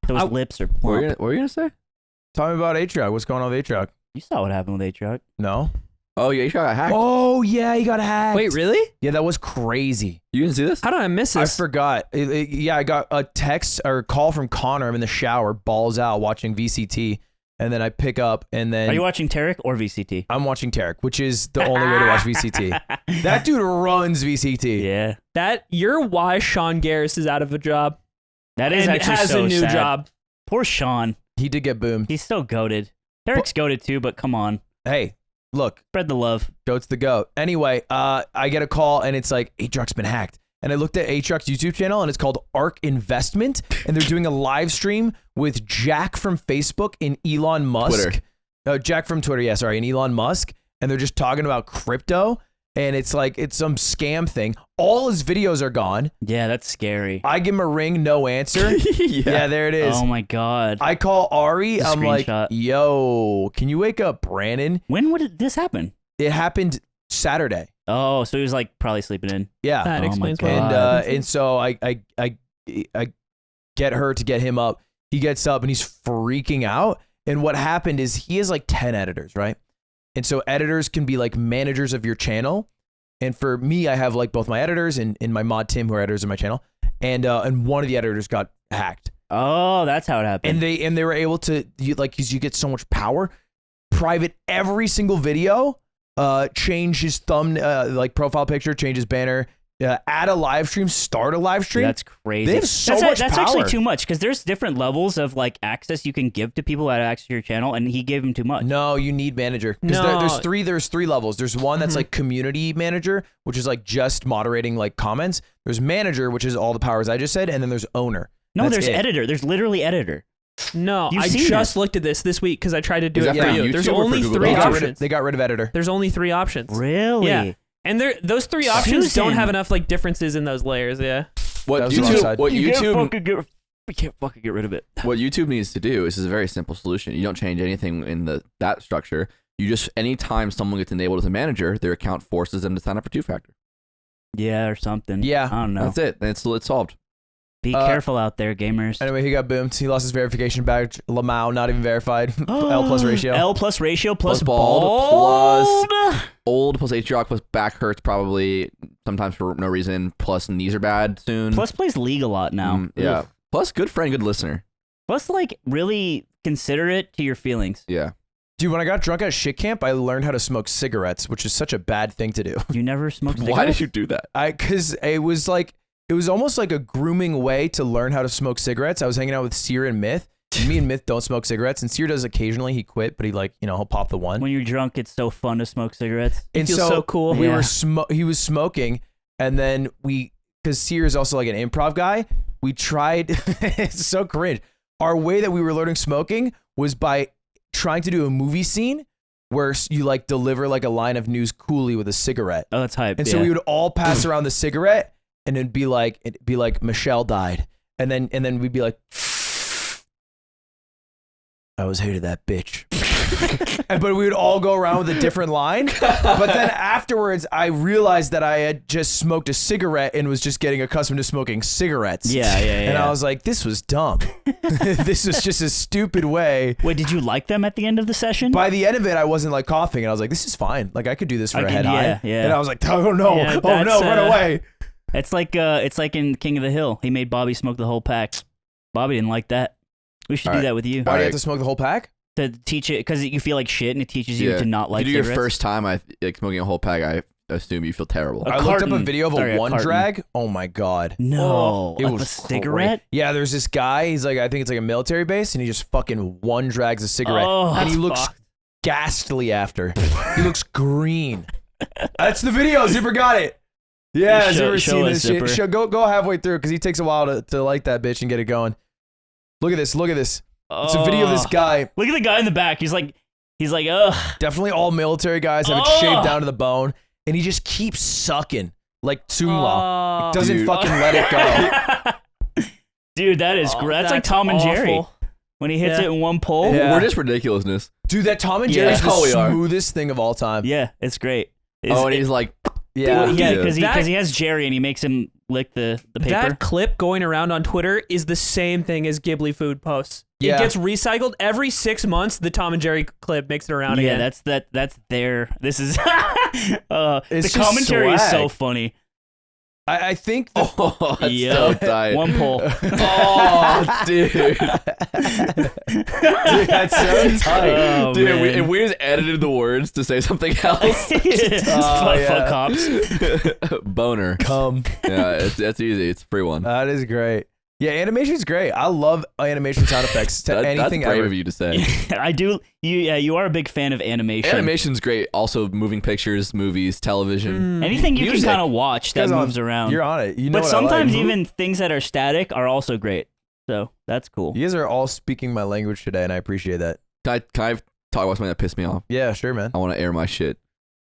So his I- lips are What were plump. you gonna say? Tell me about Atrioc. What's going on with Atrioc? You saw what happened with Atrioc. No. Oh yeah, you got hacked. Oh, yeah, he got hacked. wait, really? Yeah, that was crazy. You didn't see this? How did I miss I this? forgot. Yeah, I got a text or a call from Connor. I'm in the shower, balls out, watching VCT. And then I pick up, and then Are you watching Tarek or VCT? I'm watching Tarek, which is the only way to watch VCT. That dude runs VCT. Yeah. You're why Sean Garris is out of a job. That is and actually has so a new sad. job. Poor Sean. He did get boomed. He's so goated. Tarek's goated too, but come on. Hey, look, Spread the love. goat's the goat. Anyway, I get a call, and it's like, Atrioc's been hacked. And I looked at Atrioc's YouTube channel, and it's called Arc Investment, and they're doing a live stream with Jack from Facebook and Elon Musk. Twitter. Jack from Twitter, yeah, sorry, and Elon Musk, and they're just talking about crypto, and it's like, it's some scam thing. All his videos are gone. Yeah, that's scary. I give him a ring, no answer. Yeah, there it is. Oh my god. I call Ari, It's a I'm like, screenshot. yo, can you wake up Brandon? When would this happen? It happened Saturday. Oh, so he was like probably sleeping in. Yeah. That Oh my explains God. why. And so I get her to get him up. He gets up and he's freaking out. And what happened is he has like 10 editors, right? And so editors can be like managers of your channel. And for me, I have like both my editors and my mod Tim, who are editors of my channel, and one of the editors got hacked. Oh, that's how it happened. And they were able to because you get so much power, private every single video, change his like profile picture, change his banner, add a live stream, start a live stream. That's crazy. They have so much That's power. actually too much because there's different levels of like access you can give to people that have access to your channel, and he gave him too much. No, you need manager. Because there's three levels. There's one that's like community manager, which is like just moderating like comments. There's manager, which is all the powers I just said, and then there's owner. No, That's there's it. editor. There's literally editor. No, You've I seen just it. looked at this week because I tried to do Is it that for for you. YouTube There's or for only Google three Docs? options. They got rid of editor. There's only 3 options. Really? Yeah. And those 3 options don't Susan. have enough like differences in those layers. Yeah. What That was the wrong side. We can't fucking get rid of it. What YouTube needs to do is a very simple solution. You don't change anything in that structure. You just anytime someone gets enabled as a manager, their account forces them to sign up for 2-factor. Yeah, or something. Yeah. I don't know. That's it. It's solved. Be careful out there, gamers. Anyway, he got boomed. He lost his verification badge. Lamau, not even verified. L plus ratio. L plus ratio plus bald, bald. plus old plus atrioc plus back hurts probably sometimes for no reason. Plus knees are bad soon. Plus plays League a lot now. Yeah. Ugh. Plus good friend, good listener. Plus like really considerate to your feelings. Yeah. Dude, when I got drunk at shit camp, I learned how to smoke cigarettes, which is such a bad thing to do. You never smoked cigarettes? Why did you do that? Because it was almost like a grooming way to learn how to smoke cigarettes. I was hanging out with Seer and Myth. And me and Myth don't smoke cigarettes, and Seer does occasionally. He quit, but he'll pop the one. When you're drunk, it's so fun to smoke cigarettes. And feels so cool. We Yeah. were he was smoking, and then because Seer is also like an improv guy, we tried. It's so cringe. Our way that we were learning smoking was by trying to do a movie scene where you like deliver like a line of news coolly with a cigarette. Oh, that's hype. And so we would all pass around the cigarette, and it'd be like Michelle died, and then we'd be like, I always hated that bitch. But we would all go around with a different line. But then afterwards, I realized that I had just smoked a cigarette and was just getting accustomed to smoking cigarettes. Yeah. And I was like, this was dumb. This was just a stupid way. Wait, did you like them at the end of the session? By the end of it, I wasn't like coughing, and I was like, this is fine. Like I could do this for a head high. Yeah. And I was like, oh no, Yeah, oh no, that's, run away. It's like in King of the Hill. He made Bobby smoke the whole pack. Bobby didn't like that. We should All do right. that with you Why do you have to smoke the whole pack? to teach it because you feel like shit and it teaches you to not like if you do your cigarettes. first time, like smoking a whole pack, I assume you feel terrible. A I looked up a carton. video of Sorry, a a one carton. drag. Oh my god. No, It like was a cigarette. crazy. Yeah, there's this guy. He's like, I think it's like a military base, and he just fucking one drags a cigarette, Oh, and he that's looks fucked. ghastly after. He looks green. That's the video. Zipper got it. Yeah, Show- Zipper show seen us, this shit. Zipper. Go halfway through because he takes a while to like that bitch and get it going. Look at this. Look at this. It's a video of this guy. Look at the guy in the back. He's like, ugh. Definitely all military guys have it shaved down to the bone, and he just keeps sucking like Tsumla. Doesn't Dude. fucking let it go. Dude, that is that's like Tom and Jerry awful. when he hits Yeah. it in one pull. Yeah. We're just ridiculousness. Dude, that Tom and Yeah. Jerry's That's how we the are. smoothest thing of all time. Yeah, it's great. Oh, and he's like, Yeah. yeah, because That- he has Jerry and he makes him lick the paper. That clip going around on Twitter is the same thing as Ghibli food posts. Yeah. It gets recycled every 6 months. The Tom and Jerry clip makes it around yeah, again. that's their. This is It's the just commentary is so swag. funny. I think oh, that's Yeah. so tight. One pull. Oh, dude. that's so tight. Oh, Dude, man. if we just edited the words to say something else. Fuck cops. Boner. Come. Yeah, that's easy. It's a free one. That is great. Yeah, animation's great. I love animation sound effects to anything that's brave ever. of you to say. I do. You are a big fan of animation. Animation's great. Also, moving pictures, movies, television. Anything you Music. can kind of watch that Guys moves around. You're on it. You know but what I like. sometimes even things that are static are also great. So that's cool. You guys are all speaking my language today, and I appreciate that. Can I talk about something that pissed me off? Yeah, sure, man. I want to air my shit,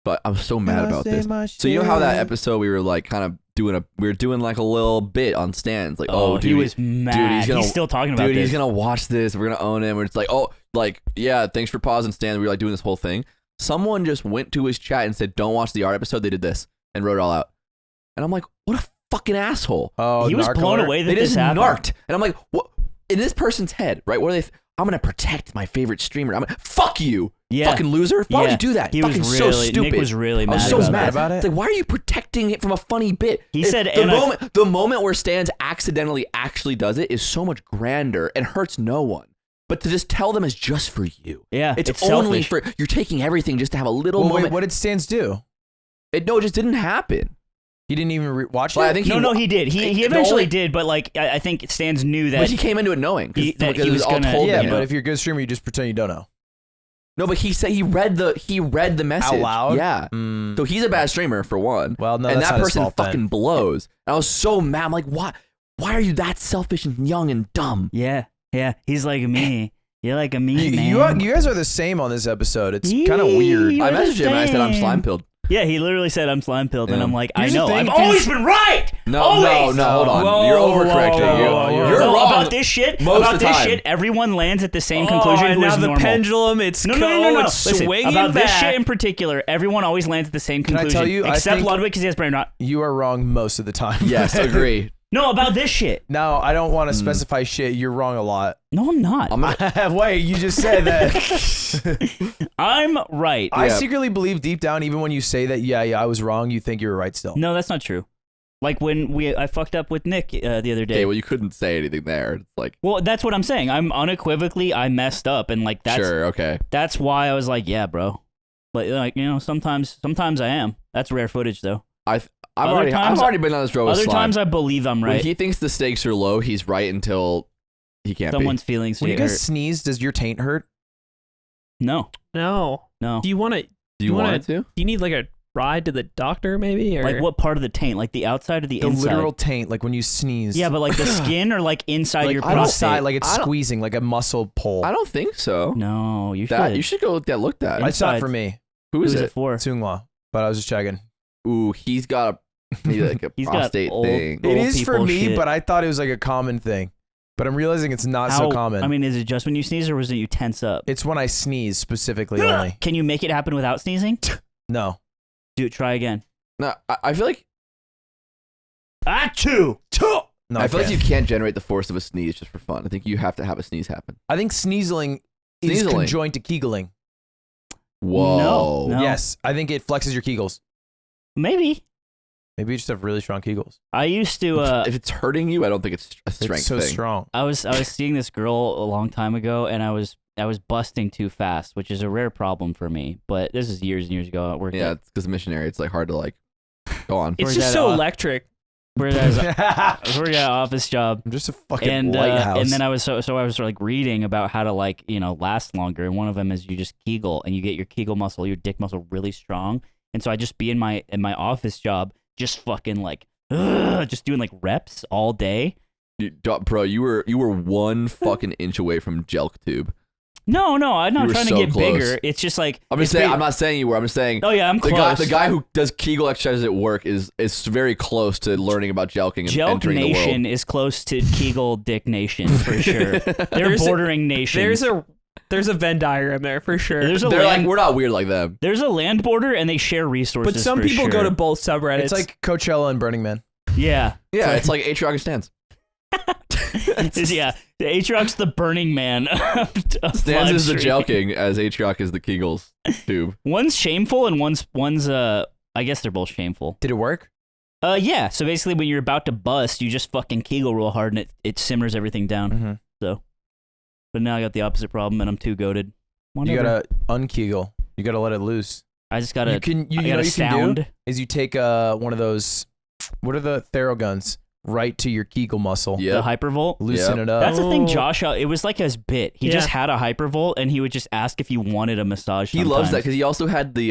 but I'm so mad about this. So you know how that episode we were like kind of doing like a little bit on stanz, like dude, he was mad. he's still talking about dude, this. he's gonna watch this. We're gonna own him. We're just like, yeah, thanks for pausing, Stan. We were like doing this whole thing. Someone just went to his chat and said, "Don't watch the art episode. They did this," and wrote it all out. And I'm like, what a fucking asshole. Oh, he was narc blown alert. away that They this just happened. narked, and I'm like, what? In this person's head, right? What are they? I'm gonna protect my favorite streamer. Fuck you, Yeah. fucking loser. Why would you do that? He was fucking really, so stupid. Nick was really I mad was so about mad that. about it. It's like, why are you protecting it from a funny bit? He said, the moment where Stanz accidentally actually does it is so much grander and hurts no one. But to just tell them is just for you. Yeah, it's selfish. only for you're taking everything just to have a little moment. Wait, what did Stanz do? It just didn't happen. He didn't even watch Well, it? I think No, he did. He the eventually only- did, but like I think Stanz knew that. But he came into it knowing That because he it was all gonna- told yeah, him. but if you're a good streamer, you just pretend you don't know. No, but he said he read the message Out loud? Yeah. Mm. So he's a bad streamer for one. Well, no, and that's that not his person fault then. fucking blows. And I was so mad. I'm like, why? Why are you that selfish and young and dumb? Yeah. He's like me. You're like a me, man. You guys are the same on this episode. It's kind of weird. You're I the messaged him and I said I'm same. slime pilled. Yeah, he literally said I'm slime pilled, and Yeah. I'm like, Here's I the know. thing, I've if you- always been right. No, Always. hold on. Whoa, You're whoa, overcorrecting. whoa, You're whoa. No, wrong. about this shit. most about of the this time. shit, everyone lands at the same conclusion. and Who now is the normal. pendulum, it's No. it's Listen, swinging about back. this shit in particular, everyone always lands at the same Can I conclusion. tell you, I except think- Ludwig because he has brain rot. You are wrong most of the time. Yes, agree. No, about this shit. No, I don't want to specify shit. You're wrong a lot. No, I'm not. I'm gonna, Wait, you just said that. I'm right. I Yeah. secretly believe deep down, even when you say that, yeah, I was wrong, you think you were right still. No, that's not true. Like when I fucked up with Nick the other day. okay, well, you couldn't say anything there. It's like, Well, that's what I'm saying. I'm unequivocally I messed up, and like that's sure, okay. that's why I was like, yeah, bro. But like sometimes I am. That's rare footage though. I've Other already times- been on this road with Other slime. times I believe I'm When right. he thinks the stakes are low, he's right until he can't Someone's feelings When you get guys hurt. sneeze, does your taint hurt? No. No. No. Do you want to? be. Do you want it to? Do you need like a ride to the doctor, maybe? Or Like what part of the taint? Like the outside or the The inside? literal taint, like when you sneeze. Yeah, but like the skin or like inside Like, your I don't- prostate. inside, like it's I don't- squeezing, like a muscle pull. I don't think so. No, you should. That you should go get looked at. Yeah. It's not inside. for me. Who is Who's it? it for? Tsungla, but I was just checking. Ooh, he's got maybe like a He's got prostate old- thing. Old It is for people me, shit. but I thought it was like a common thing. But I'm realizing it's not so common. I mean, is it just when you sneeze or was it you tense up? it's when I sneeze specifically only. Can you make it happen without sneezing? No. Do it. Try again. No, I feel like Achoo! No, I feel like can't. you can't generate the force of a sneeze just for fun. I think you have to have a sneeze happen. I think sneezing is Sneezling. conjoined to kegeling. Whoa. No. Yes, I think it flexes your kegels. Maybe. Maybe you just have really strong kegels. I used to. If it's hurting you, I don't think it's a strength It's so thing. strong. I was seeing this girl a long time ago, and I was busting too fast, which is a rare problem for me. But this is years and years ago. At work. Yeah, it's because missionary. It's like hard to like go on. it's Where's just that so off? electric. Where I was working at an office job. I'm just a fucking And lighthouse. and then I was so I was like reading about how to like last longer, and one of them is you just Kegel and you get your Kegel muscle, your dick muscle really strong. And so I just be in my office job, just fucking like just doing like reps all day. Bro, you were one fucking inch away from Jelk tube. No, I'm You not were trying so to get close. bigger. It's just like I'm just it's saying. ba- I'm not saying you were. I'm just saying. Oh yeah, I'm The close. guy who does Kegel exercises at work is very close to learning about jelking and Jelk entering Nation the world. is close to Kegel Dick Nation for sure. They're There's a- bordering nations. There's a Venn diagram there for sure. There's a They're land, like, we're not weird like them. there's a land border and they share resources. but some for people sure. go to both subreddits. it's like Coachella and Burning Man. Yeah. Yeah, it's like atrioc and stance. Yeah, the Atroc's the Burning Man. Stance Live is the stream. jelking, as atrioc is the Kegels tube. One's shameful and one's I guess they're both shameful. Did it work? Yeah. So basically, when you're about to bust, you just fucking Kegel real hard and it simmers everything down. Mm-hmm. So, but now I got the opposite problem and I'm too goated. You gotta unkegel. You gotta let it loose. I just gotta. You can. I You know gotta what you sound. can do is you take one of those. What are the Theraguns? Right to your Kegel muscle. The Yeah. hypervolt. Loosen Yep. it up. That's the thing, Oh. Josh. It was like his bit. He just had a hypervolt, and he would just ask if you wanted a massage. He loves that sometimes. because he also had the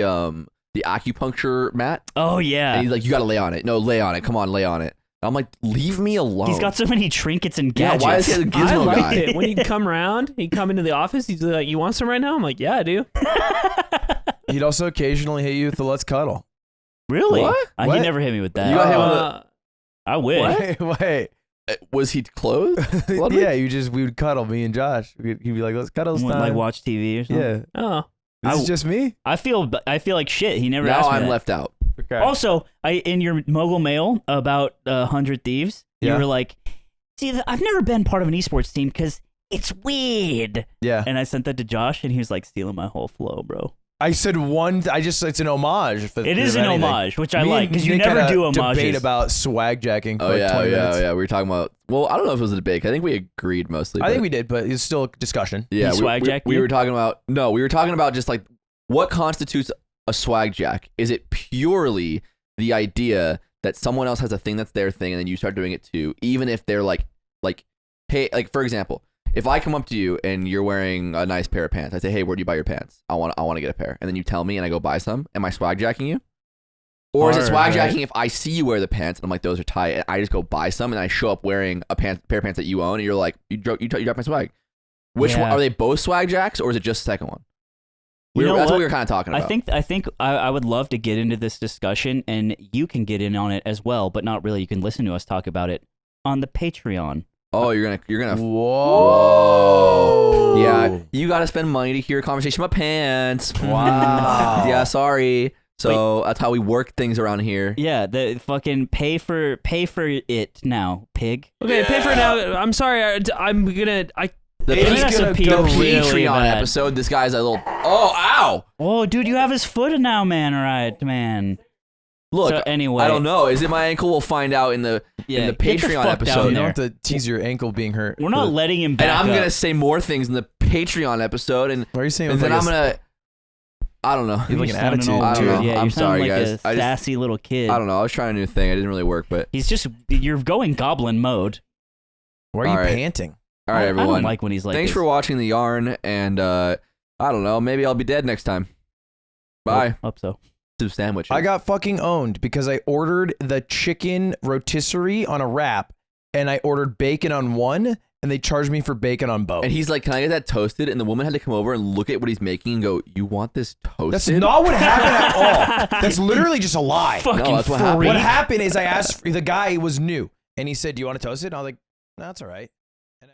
acupuncture mat. Oh yeah. And he's like, you gotta lay on it. No, lay on it. Come on, lay on it. I'm like, leave me alone. He's got so many trinkets and Yeah, gadgets. why is he a I gizmo liked guy? it. When he'd come around, he'd come into the office. He'd be like, "You want some right now?" I'm like, "Yeah, I do." He'd also occasionally hit you with the let's cuddle. Really? What? He What? never hit me with that. You got him with I wish. Wait. Was he clothed? Ludwig? Yeah, we would cuddle, me and Josh. He'd be like, let's cuddle this time. Like watch TV or something. Yeah. Oh, This is just me? I feel like shit. He never Now asked me I'm that. left out. Okay. Also, in your mogul mail about 100 Thieves, you Yeah. were like, "See, I've never been part of an esports team because it's weird. Yeah. And I sent that to Josh, and he was like stealing my whole flow, bro. I said it's an homage. It is an homage, which I like, because you Nick never had a do homages. debate about swag jacking for Oh, like yeah, 20 minutes. yeah. We were talking about, well, I don't know if it was a debate. I think we agreed mostly. I think we did, but it's still a discussion. Yeah, He swag jacked we you? were talking about, no, we were talking about just like what constitutes a swag jack. Is it purely the idea that someone else has a thing that's their thing and then you start doing it too, even if they're like, hey, like for example, if I come up to you and you're wearing a nice pair of pants, I say, hey, where'd you buy your pants? I want to get a pair. And then you tell me and I go buy some. Am I swag jacking you? Or is it swag jacking if I see you wear the pants and I'm like, those are tight, and I just go buy some and I show up wearing a pair of pants that you own and you're like, you drop my swag. Which one, are they both swag jacks or is it just the second one? That's what we were kind of talking about. I think I would love to get into this discussion, and you can get in on it as well, but not really. You can listen to us talk about it on the Patreon. Oh, you're gonna. Whoa. Yeah, you got to spend money to hear a conversation about pants. Wow. Yeah, sorry. So that's how we work things around here. Yeah, the fucking pay for it now, pig. Okay, pay for it now. I'm sorry. I'm gonna. The It's gonna go really Patreon bad. episode. This guy's a little. Oh, ow! Oh, dude, you have his foot now, man. All right, man. Look, So anyway, I don't know. Is it my ankle? We'll find out in the Get the Patreon fuck down episode. You there. don't have to tease your ankle being hurt. We're not letting him back And I'm up. gonna say more things in the Patreon episode, and Why are you saying and with then like I'm gonna. I don't know. You have like You're an sounding attitude. all I don't weird. know. Yeah, I'm you're sounding sorry, like guys. a I just- sassy little kid. I don't know. I was trying a new thing. It didn't really work, but He's just, you're going goblin mode. Why are you All right. panting? all right, I everyone. don't like when he's like Thanks this. for watching the yarn, and I don't know. Maybe I'll be dead next time. Bye. Hope so. Some sandwiches. I got fucking owned because I ordered the chicken rotisserie on a wrap and I ordered bacon on one and they charged me for bacon on both. And he's like, "Can I get that toasted?" And the woman had to come over and look at what he's making and go, "You want this toasted?" That's not what happened at all. That's literally just a lie. Fucking that's what happened. What happened is I asked, the guy was new and he said, "Do you want to toast it?" And I was like, "No, that's all right."